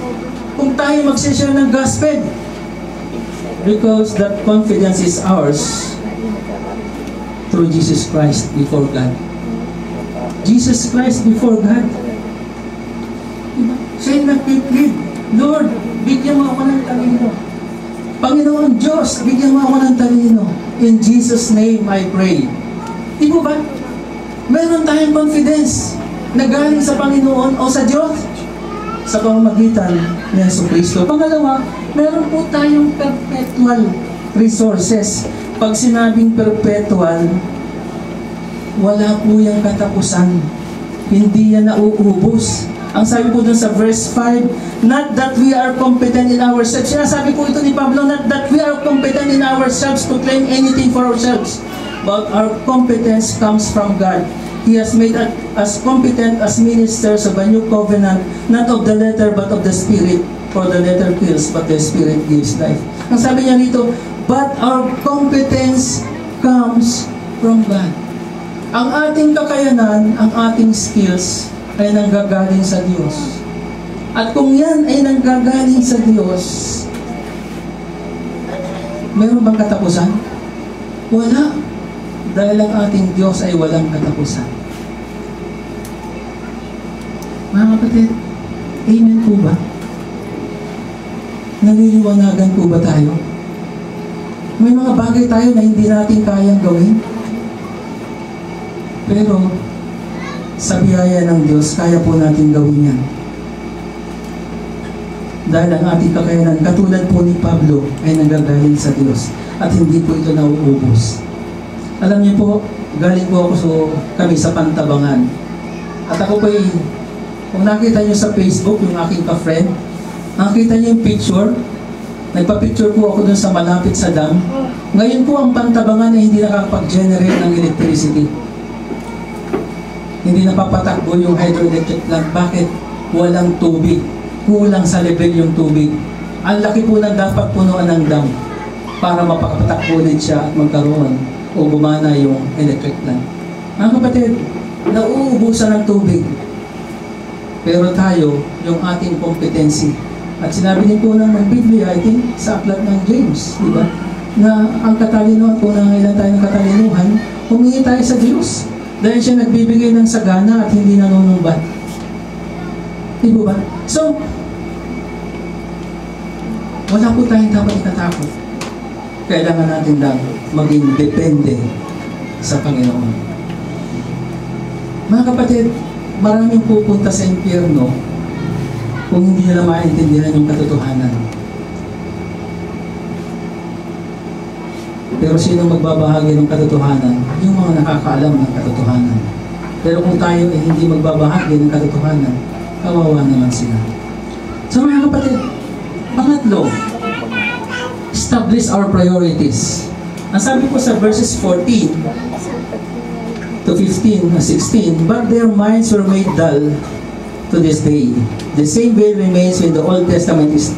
A: kung tayo mag-share ng gospel. Because that confidence is ours through Jesus Christ before God. Jesus Christ before God. Siya yung nagpiplead, Lord, bigyan mo ako ng talino. Panginoon Diyos, bigyan mo ako ng talino. In Jesus' name I pray. Di mo ba? Meron tayong confidence na galing sa Panginoon o sa Diyos sa pamamagitan ni Jesucristo. Pangalawa, meron po tayong perpetual resources. Pag sinabing perpetual, wala po yung katapusan. Hindi yan nauubos. Ang sabi po dun sa verse 5, not that we are competent in ourselves. Sinasabi po ito ni Pablo, not that we are competent in ourselves to claim anything for ourselves, but our competence comes from God. He has made us competent as ministers of a new covenant, not of the letter but of the Spirit. For the letter kills, but the Spirit gives life. Ang sabi niya dito, but our competence comes from God. Ang ating kakayanan, ang ating skills, ay nanggagaling sa Diyos. At kung yan ay nanggagaling sa Diyos, meron bang katapusan? Wala. Dahil ang ating Diyos ay walang katapusan. Mga kapatid, amen po ba? Naliliwanagan po ba tayo? May mga bagay tayo na hindi natin kayang gawin. Pero, sa biyaya ng Diyos, kaya po natin gawin yan. Dahil ang ating kakayanan, katulad po ni Pablo, ay nanggagaling sa Diyos. At hindi po ito nauubos. Alam niyo po, galing po ako kami sa Pantabangan. At ako po kung nakita niyo sa Facebook, yung aking ka-friend, nakita niyo yung picture, nagpa-picture po ako dun sa malapit sa dam. Ngayon po ang Pantabangan ay hindi nakakapag-generate ng electricity. Hindi napapatakbo yung hydroelectric plant. Bakit? Walang tubig. Kulang sa level yung tubig. Ang laki po na dapat punuan ng dam para mapakapatakbo ulit siya at magkaroon o gumana yung electric plant. Mga kapatid, nauubusan ng tubig. Pero tayo, yung ating competency. At sinabi din po ng Biblia, I think, sa aklat ng James, di ba? Na ang katalinuhan po, nangailan tayo ng katalinuhan, humingi tayo sa Diyos. Dahil siya nagbibigay ng sagana at hindi nanunumbat. Di ba? So, wala po tayong dapat ikatakot. Kailangan natin lang maging depende sa Panginoon. Mga kapatid, maraming pupunta sa impyerno kung hindi nila maintindihan yung katotohanan. Pero sino magbabahagi ng katotohanan? Yung mga nakakaalam ng katotohanan. Pero kung tayo ay hindi magbabahagi ng katotohanan, kawawa naman sila. So mga kapatid, pangatlo, establish our priorities. Ang sabi po sa verses 14 to 15, 16, but their minds were made dull to this day. The same veil remains when the Old Testament is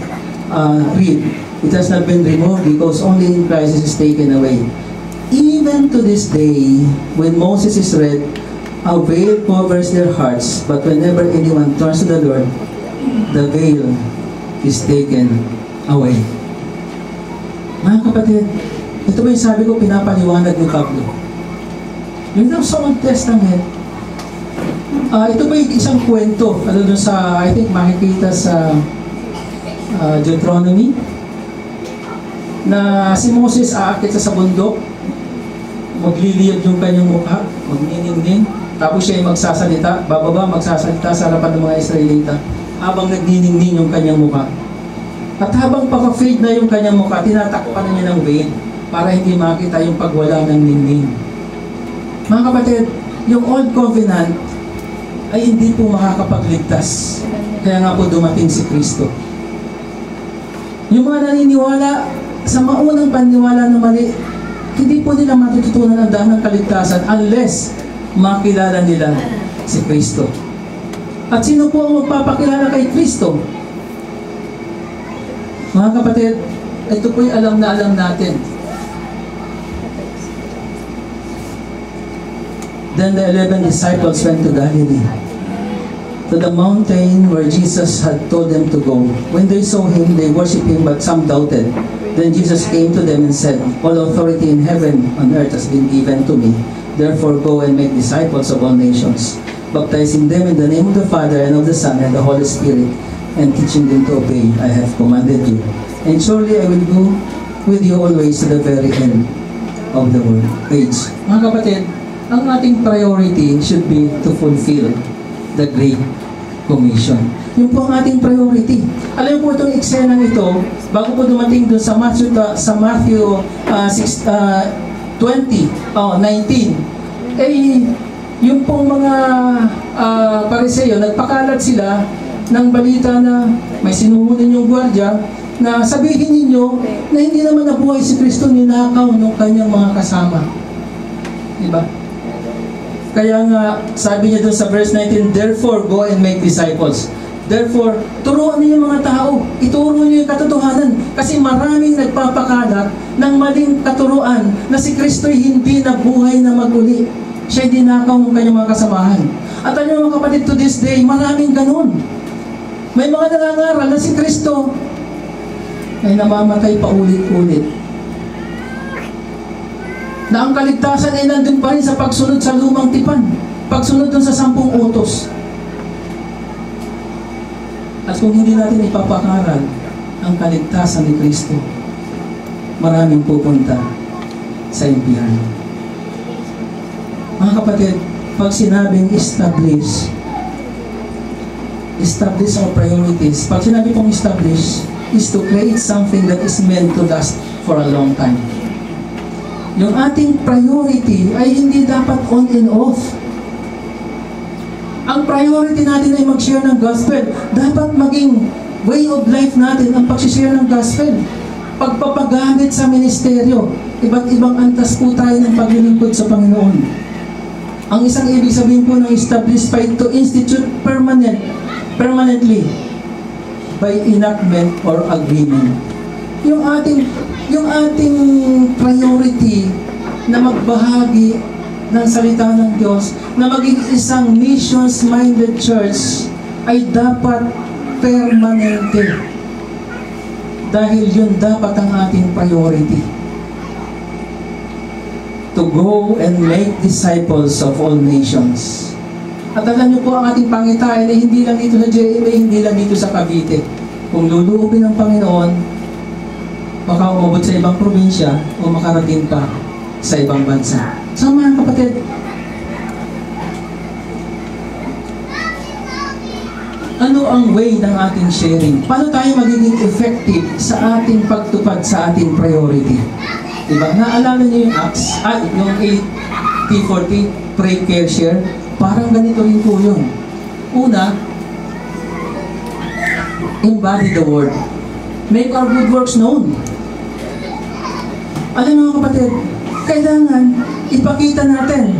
A: read. It has not been removed because only in Christ is taken away. Even to this day, when Moses is read, a veil covers their hearts, but whenever anyone turns to the Lord, the veil is taken away. Mga kapatid, ito ba yung sabi ko, pinapaliwanag ni Pablo? Yun lang sa Old Testament. Ito ba yung isang kwento? Ano dun sa, I think, makikita sa Deuteronomy? Na si Moses aakit sa bundok, magliliyod yung kanyang mukha, magniningning, tapos siya ay magsasalita, bababa, magsasalita sa harapan ng mga Israelita, habang nagniningning yung kanyang mukha. At habang paka-fade na yung kanyang mukha, tinatakpan na niya ng veil para hindi makita yung pagwala ng ningning. Mga kapatid, yung Old Covenant ay hindi po makakapagligtas. Kaya nga po dumating si Kristo. Yung mga naniniwala sa maunang paniwala na mali, hindi po nila matututunan ang daan ng kaligtasan unless makilala nila si Kristo. At sino po ang magpapakilala kay Kristo? Mga kapatid, ito po'y alam na alam natin. Then the 11 disciples went to Galilee, to the mountain where Jesus had told them to go. When they saw him, they worshipped him, but some doubted. Then Jesus came to them and said, all authority in heaven and earth has been given to me. Therefore go and make disciples of all nations, baptizing them in the name of the Father and of the Son and the Holy Spirit, and teaching them to obey I have commanded you. And surely I will go with you always to the very end of the world. Age. Mga kapatid, ang ating priority should be to fulfill the Great Commission. Yun po ang ating priority. Alam po itong eksenang ito, bago po dumating dun sa Matthew 19, yung pong mga Pariseo, nagpakalat sila ng balita na may sinuhunan yung gwardiya na sabihin ninyo na hindi naman nabuhay si Kristo, ninakaw ng kanyang mga kasama. Diba? Kaya nga, sabi niya doon sa verse 19, therefore, go and make disciples. Therefore, turuan niyo yung mga tao. Ituro niyo yung katotohanan. Kasi maraming nagpapakalat ng maling katuruan na si Kristo'y hindi nabuhay na maguli. Siya'y dinakaw ng kanyang mga kasamahan. At alam niyo mga kapatid, to this day, maraming ganun. May mga nangangaral na si Kristo ay namamatay pa ulit-ulit. Na ang kaligtasan ay nandun pa rin sa pagsunod sa lumang tipan. Pagsunod dun sa 10 utos. At kung hindi natin ipapakaral ang kaligtasan ni Kristo, maraming pupunta sa impyerno. Mga kapatid, pag sinabing establish our priorities. Pag sinabi pong establish, is to create something that is meant to last for a long time. Yung ating priority ay hindi dapat on and off. Ang priority natin ay mag-share ng gospel. Dapat maging way of life natin ang pag-share ng gospel. Pagpapagamit sa ministeryo. Iba't ibang antas po tayo ng paglilingkod sa Panginoon. Ang isang ibig sabihin po ng establish by to institute permanently by enactment or agreement. Yung ating priority na magbahagi ng salita ng Diyos, na maging isang missions-minded church ay dapat permanente. Dahil yun dapat ang ating priority. To go and make disciples of all nations. At alam niyo po ang ating pangitain ay hindi lang dito sa JMA, hindi lang dito sa Cavite. Kung luluubin ng Panginoon, baka umabot sa ibang probinsya o makarating pa sa ibang bansa. So mga kapatid, ano ang way ng ating sharing? Paano tayo magiging effective sa ating pagtupad sa ating priority? Diba? Naalala niyo yung Acts, yung 8:40, pray, care, share? Parang ganito rin po yun. Una, embody the word. Make our good works known. Alam mo mga kapatid, kailangan ipakita natin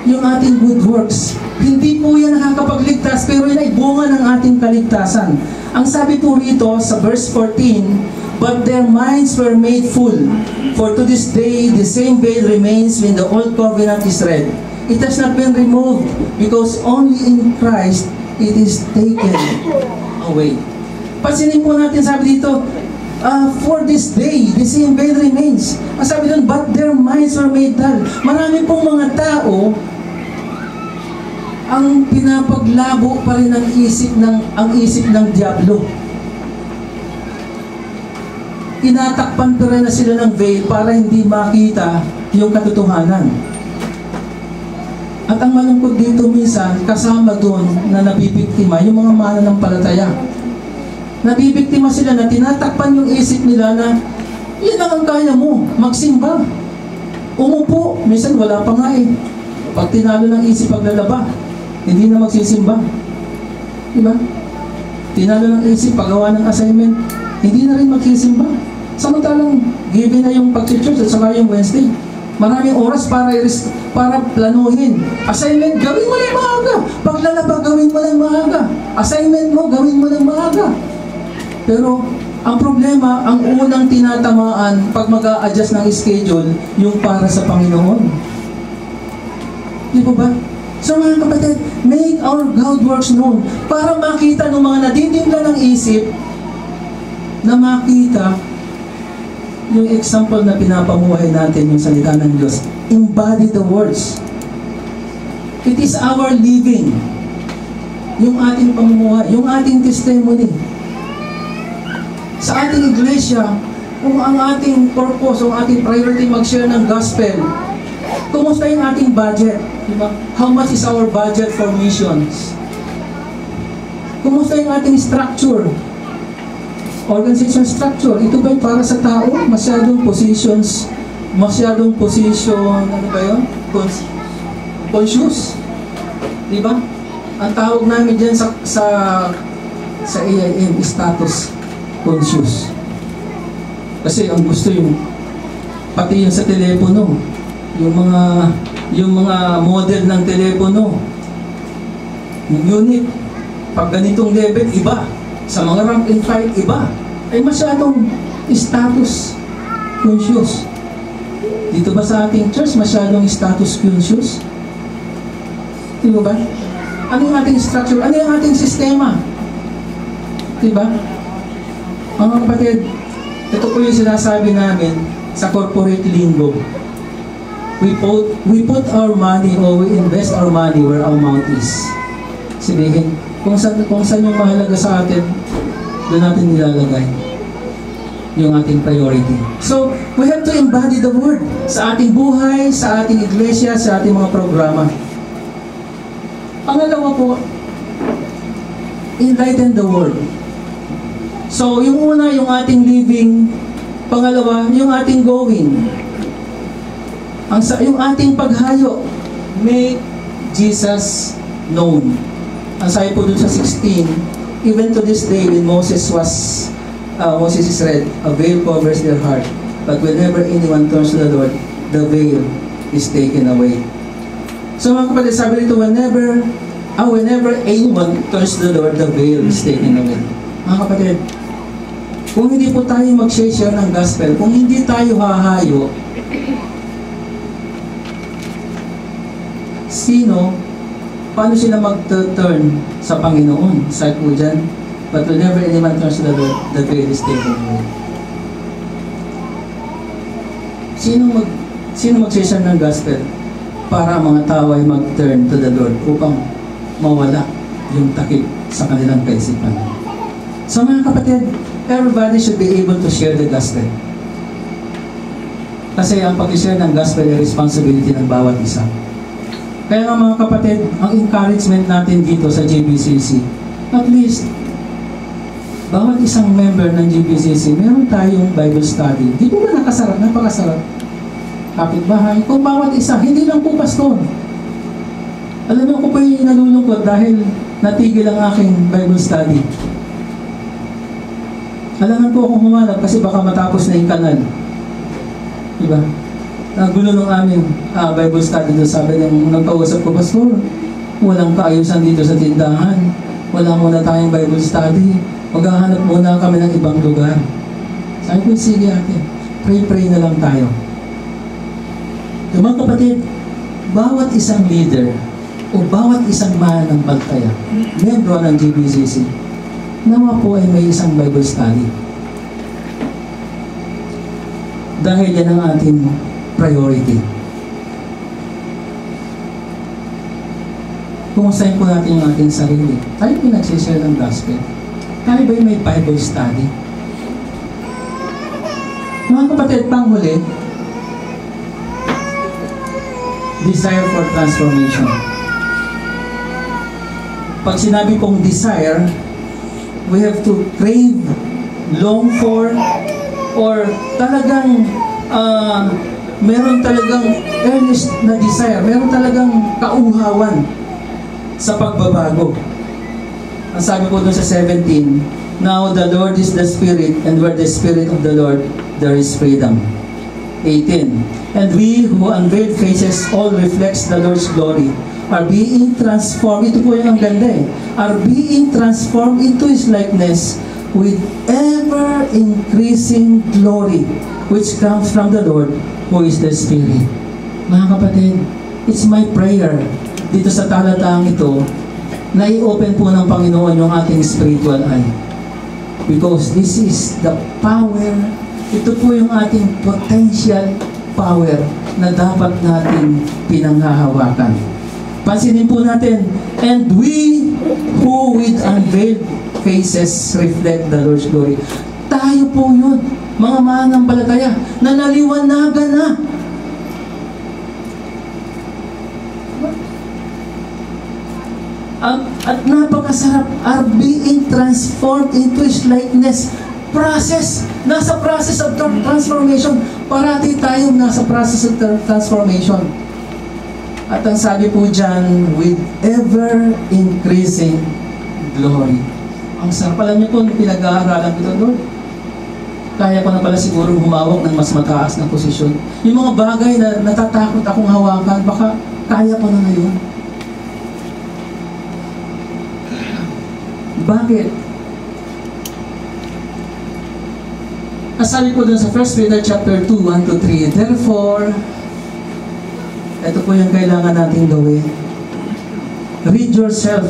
A: yung ating good works. Hindi po yan nakakapagligtas, pero yan ay bunga ng ating kaligtasan. Ang sabi po rito sa verse 14, but their minds were made full, for to this day the same veil remains when the old covenant is read. It has not been removed, because only in Christ it is taken away. Pansinin po natin, sabi dito, for this day, the same veil remains. Ang sabi doon, but their minds were made dull. Marami pong mga tao ang pinapaglabo pa rin ang isip ng diablo. Tinatakpan pa rin na sila ng veil para hindi makita yung katotohanan. At ang malungkot dito minsan, kasama doon na nabibiktima yung mga mananampalataya. Nabibiktima sila na tinatakpan yung isip nila na yan lang ang kaya mo, magsimba. Umupo, minsan wala pa nga eh. Pag tinalo ng isip paglalaba, hindi na magsisimba. Diba? Tinalo ng isip paggawa ng assignment, hindi na rin magsisimba. Samantalang given na yung pag-church at saka yung Wednesday. Maraming oras para planuhin. Assignment, gawin mo ng maaga. Paglalaba, gawin mo ng maaga. Assignment mo, gawin mo ng maaga. Pero, ang problema, ang unang tinatamaan pag mag-a-adjust ng schedule, yung para sa Panginoon. Di ba ba? So mga kapatid, make our good works known. Para makita ng mga nadidimla ng isip, na makita yung example na pinapamuhay natin, yung salita ng Diyos. Embody the words. It is our living. Yung ating pamumuhay, yung ating testimony. Sa ating iglesia, kung ang ating purpose, ang ating priority mag-share ng gospel, Kumusta yung ating budget? Diba? How much is our budget for missions? Kumusta yung ating structure? Organization structure. Ito ba yung para sa tao? Masyadong position, ano ba yun? Conscious. Diba? Ang tawag namin dyan sa AIM, status conscious. Kasi ang gusto yung pati yung sa telepono, yung mga model ng telepono, yung unit, pag ganitong level, iba. Sa mga rank and file, iba. Ay masyadong status conscious. Dito ba sa ating church, masyadong status conscious? Diba ba? Ano yung ating structure? Ano yung ating sistema? Diba? Mga kapatid, ito po yung sinasabi namin sa corporate lingo. We put our money or we invest our money where our mouth is. Sabihin, kung saan yung mahalaga sa atin, doon natin nilalagay yung ating priority. So, we have to embody the Word sa ating buhay, sa ating iglesia, sa ating mga programa. Pangalawa po, enlighten the Word. So, yung una, yung ating living. Pangalawa, yung ating going. Yung ating paghayo, make Jesus known. Ang sabi po dun sa 16, even to this day when Moses is read, a veil covers their heart, but whenever anyone turns to the Lord, the veil is taken away. So mga kapatid, sabi rito, whenever anyone turns to the Lord, the veil is taken away. Mga kapatid, kung hindi po tayo mag-share ng gospel, kung hindi tayo hahayo, paano sila mag-turn sa Panginoon? Sabi po dyan, but whenever anyone turns to the Lord, the veil is taken away. Sino mag-share ng gospel para mga tao ay mag-turn to the Lord upang mawala yung takip sa kanilang kaisipan? So mga kapatid, everybody should be able to share the gospel. Kasi ang pag-share ng gospel ay responsibility ng bawat isa. Kaya nga mga kapatid, ang encouragement natin dito sa GBCC, at least, bawat isang member ng GBCC, meron tayong Bible study. Di po ba nakasarap? Napakasarap. Kapitbahay. Kung bawat isa, hindi lang po pastor. Alam mo, ako po yung nalulungkot dahil natigil ang aking Bible study. Alangan po akong humanap kasi baka matapos na yung kanal. Diba? Nagulo ng aming Bible study doon. Sabi ng nagkausap ko, Pastor, walang kaayusan dito sa tindahan. Wala muna tayong Bible study. Maghahanap muna kami ng ibang lugar. Sabi ko, sige ate, pray na lang tayo. Mga kapatid, bawat isang leader o bawat isang mananampalataya, membro ng GBCC, nawa po ay may isang Bible study. Dahil yan ang ating priority. Kumustahin po natin yung ating sarili. Tayo po nagsishare ng gospel. Tayo ba may Bible study? Mga kapatid, panghuli, desire for transformation. Pag sinabi pong desire, we have to crave, long for, or talagang meron talagang earnest na desire, meron talagang kauhawan sa pagbabago. Ang sabi po dun sa 17, now the Lord is the Spirit, and where the Spirit of the Lord, there is freedom. 18, and we who unveiled faces all reflects the Lord's glory, are being transformed, ito po yung ang ganda are being transformed into His likeness with ever-increasing glory, which comes from the Lord, who is the Spirit. Mga kapatid, it's my prayer dito sa talataang ito na i-open po ng Panginoon yung ating spiritual eye. Because this is the power, ito po yung ating potential power na dapat natin pinanghahawakan. Pansinin po natin, and we who with unveiled faces reflect the Lord's glory. Tayo po yun, mga mananampalataya, na naliwanagan na At napakasarap, are being transformed into His likeness. Process. Nasa process of transformation. Parati tayong nasa process of transformation. At ang sabi po dyan, with ever-increasing glory. Ang sarap. Alam niyo po, pinag-aaralan ko ito, Lord. Kaya ko na pala siguro humawak ng mas mataas na posisyon. Yung mga bagay na natatakot akong hawakan, baka kaya ko na ngayon. Bakit? Sabi po dun sa 1 Peter chapter 2, 1-3, therefore, ito po yung kailangan nating gawin. Rid yourself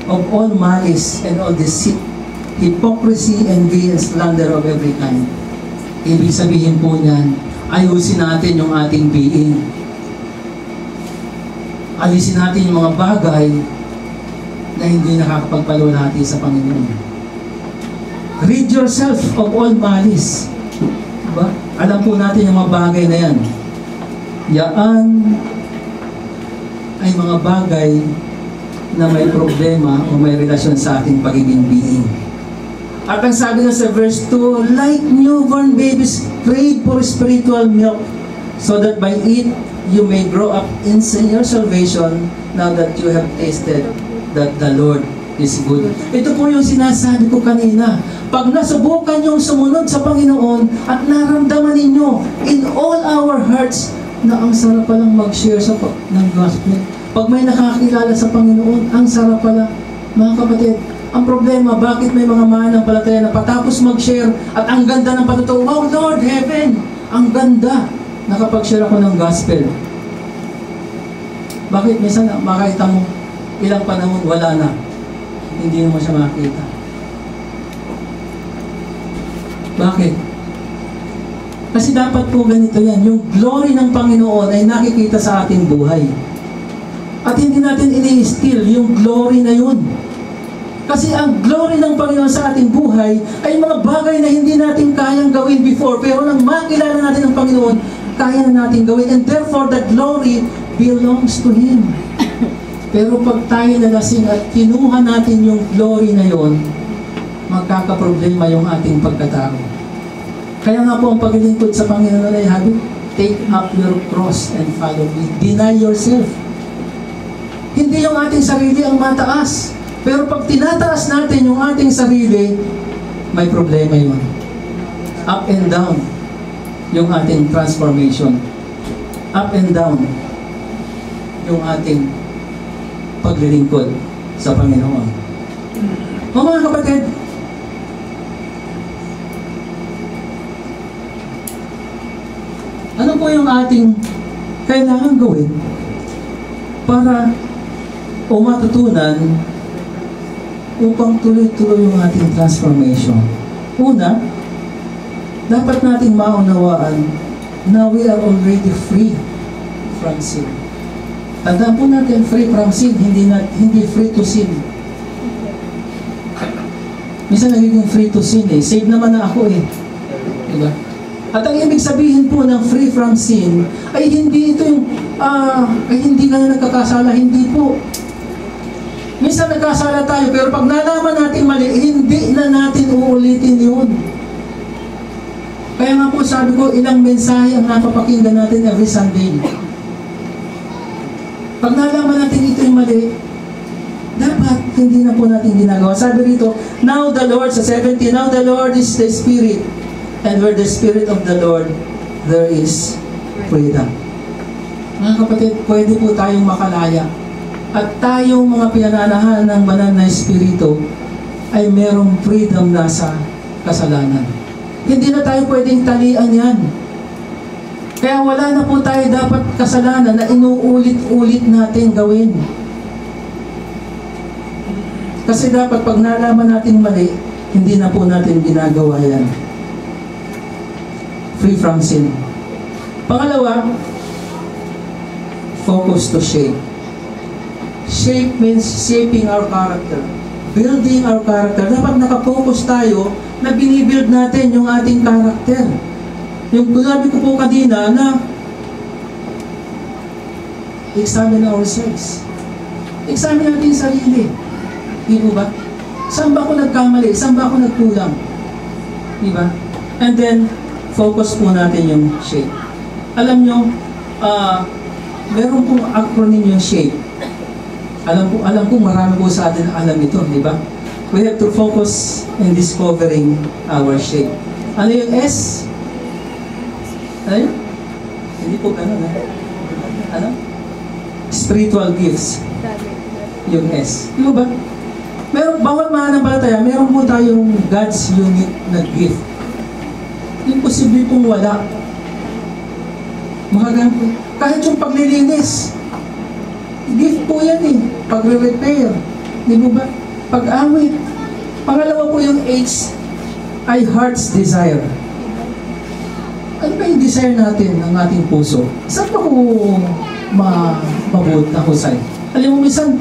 A: of all malice and all deceit, hypocrisy, envy, and slander of every kind. Ibig sabihin po niyan, ayusin natin yung ating being. Alisin natin yung mga bagay na hindi nakakapagpalulati sa Panginoon. Rid yourself of all malice. Diba? Alam po natin yung mga bagay na yan. Yaan ay mga bagay na may problema o may relasyon sa ating pagiging being. At ang sabi na sa verse 2, like newborn babies crave for spiritual milk, so that by it you may grow up in your salvation, now that you have tasted that the Lord is good. Ito po yung sinasabi ko kanina. Pag nasubukan yung sumunod sa Panginoon at naramdaman ninyo in all our hearts na ang sarap palang mag-share ng gospel. Pag may nakakilala sa Panginoon, ang sarap pala. Mga kapatid, ang problema, bakit may mga mananampalataya na patapos mag-share at ang ganda ng patutuo, wow Lord, heaven, ang ganda, nakapag-share ako ng gospel. Bakit minsan makita mo, ilang panahon wala na, hindi mo siya makita. Bakit? Kasi dapat po ganito yan, yung glory ng Panginoon ay nakikita sa ating buhay. At hindi natin ini-steal yung glory na yun. Kasi ang glory ng Panginoon sa ating buhay ay mga bagay na hindi natin kayang gawin before. Pero nang makilala natin ang Panginoon, kaya na natin gawin. And therefore, the glory belongs to Him. Pero pag tayo nalasing at kinuha natin yung glory na yon, magkakaproblema yung ating pagkatao. Kaya nga po ang paglilingkod sa Panginoon ay habi, take up your cross and follow me. Deny yourself. Hindi yung ating sarili ang mataas. Pero pag tinataas natin yung ating sarili, may problema yun. Up and down yung ating transformation. Up and down yung ating paglilingkod sa Panginoon. O mga kapatid, ano po yung ating kailangan gawin para o matutunan upang tuloy-tuloy yung ating transformation? Una, dapat nating maunawaan na we are already free from sin. Tandaan po natin, free from sin, hindi free to sin. Minsan nagiging free to sin eh. Save naman na ako eh. Diba? At ang ibig sabihin po ng free from sin ay hindi ito yung ay hindi ka na nagkakasala, hindi po. Minsan nagkasala tayo, pero pag nalaman natin mali, hindi na natin uulitin yun. Kaya nga po sabi ko, ilang mensahe ang napapakinggan natin every Sunday. Pag nalaman natin ito yung mali, dapat hindi na po natin ginagawa. Sabi rito, now the Lord, sa 70, now the Lord is the Spirit, and where the Spirit of the Lord, there is freedom. Mga kapatid, pwede po tayong makalaya. At tayong mga pinananahan ng banal na Espiritu ay merong freedom na sa kasalanan. Hindi na tayo pwedeng talian yan. Kaya wala na po tayo dapat kasalanan na inuulit-ulit natin gawin. Kasi dapat pag nalaman natin mali, hindi na po natin ginagawa yan. Free from sin. Pangalawa, focus to shape. Shape means shaping our character. Building our character. Dapat nakapokus tayo na binibuild natin yung ating character. Yung sabi ko po kanina na examine ourselves. Examine natin yung sarili. Di po ba? Saan ba ako nagkamali? Saan ba ako nagkulang? Di ba? And then, focus po natin yung shape. Alam nyo, meron pong acronym yung shape. Alam ko marami po sa atin alam ito, di ba? We have to focus in discovering our shape. Ano yung S? Ano yun? Hindi po ganun, eh. Ano? Spiritual gifts. Yung S. Di ba? Bawat mananampalataya, meron po tayong God's unique na gift. Imposible pong wala. Makagaan po. Kahit yung paglilinis, gift po yan eh. Pagre-repair. Di ba? Pag-awit. Pangalawa po yung H, ay heart's desire. Ano ba yung desire natin ng ating puso? Saan ba ko mabuot na husay? Alam mo, minsan,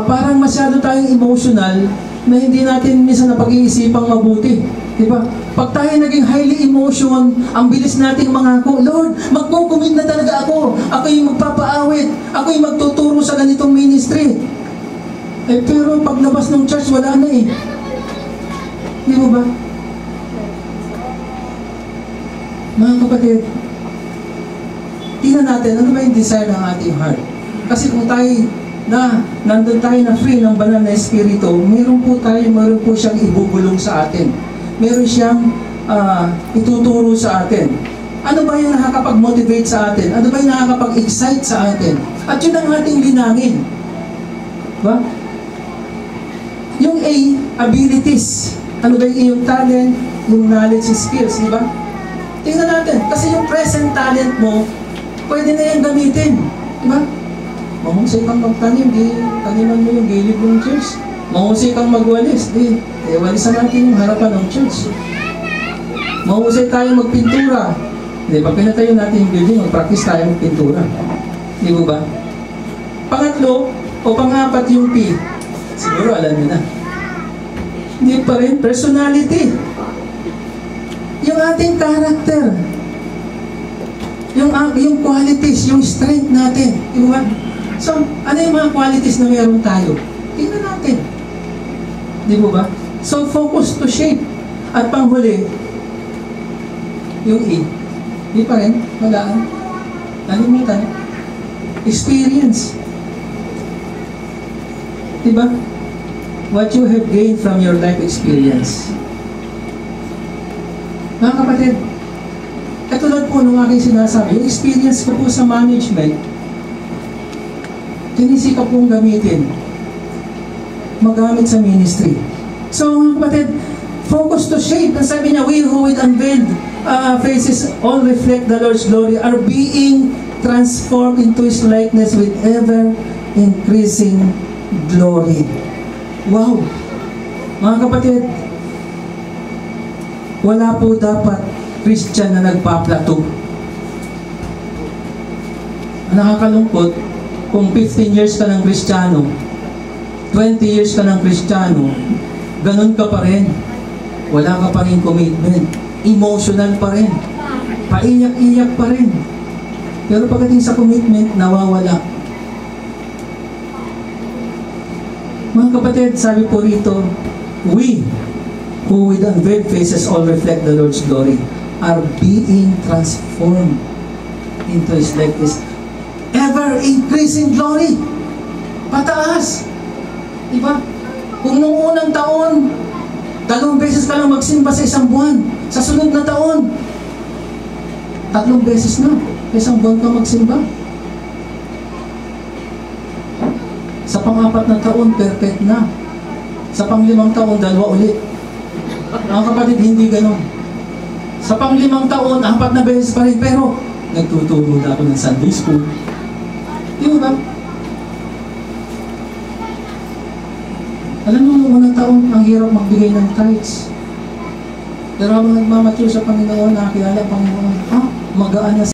A: parang masyado tayong emotional na hindi natin minsan napag-iisipang mabuti. Diba? Pag tayo naging highly emotion, ang bilis nating mangako, Lord, magkukumit na talaga ako. Ako yung magpapaawit. Ako yung magtuturo sa ganitong ministry. Pero pag labas ng church, wala na eh. Di mo ba? Mga kapatid, tingnan natin, ano ba yung desire ng ating heart? Kasi kung tayo nandun tayo na free ng banal na espiritu, meron po siyang ibubulong sa atin. Meron siyang ituturo sa atin. Ano ba yung nakakapag-motivate sa atin? Ano ba yung nakakapag-excite sa atin? At yun ang ating linangin. Diba? Yung A, abilities. Ano ba yung talent, yung knowledge, skills, di ba? Tingnan natin. Kasi yung present talent mo, pwede na yung gamitin. Di ba? Mahusay kang magtanim, taniman mo yung gilid ng church. Mahusay kang magwalis, walisan natin yung harapan ng church. Mahusay tayo magpintura. Pag pinatayo natin yung building, mag-practice tayo magpintura. Di ba? Pangatlo, o pang-apat yung P. Siguro alam niyo na. Hindi pa rin, personality. Yung ating character. Yung qualities, yung strength natin. Di ba? So, ano yung mga qualities na meron tayo? Tingnan natin. Di ba? So, focus to shape. At panghuli, yung E. Di pa rin, walaan. Nalimutan. Experience. Di ba? What you have gained from your life experience. Mga kapatid, katulad po nung aking sinasabi, yung experience ko po sa management, tinisikap pong gamitin, magamit sa ministry. So, mga kapatid, focus to shape. Ang sabi niya, we who with unveiled faces all reflect the Lord's glory are being transformed into His likeness with ever-increasing glory. Wow! Mga kapatid, wala po dapat Christian na nagpa-plateau. Nakakalungkot, kung 15 years ka ng Kristiyano, 20 years ka ng Kristiyano, ganun ka pa rin. Wala ka pa rin commitment. Emotional pa rin. Paiyak-iyak pa rin. Pero pagdating sa commitment, nawawala. Mga kapatid, sabi po rito, we, who with unveiled faces all reflect the Lord's glory, are being transformed into His likeness. Ever-increasing glory. Pataas. Diba? Kung nung unang taon, 3 beses ka lang magsimba sa isang buwan. Sa sunod na taon, 3 beses na. Sa isang buwan ka magsimba. Sa pang-4 na taon, perfect na. Sa pang-5 taon, 2 ulit. Mga kapatid, hindi ganon. Sa pang-5 taon, 4 na beses pa rin. Pero, nagtuturo na ako ng Sunday school. Di ba? Alam mo, nung unang taon, ang hirap magbigay ng tithes. Pero habang nagmamature sa Panginoon, nakakilala ang Panginoon, magaan na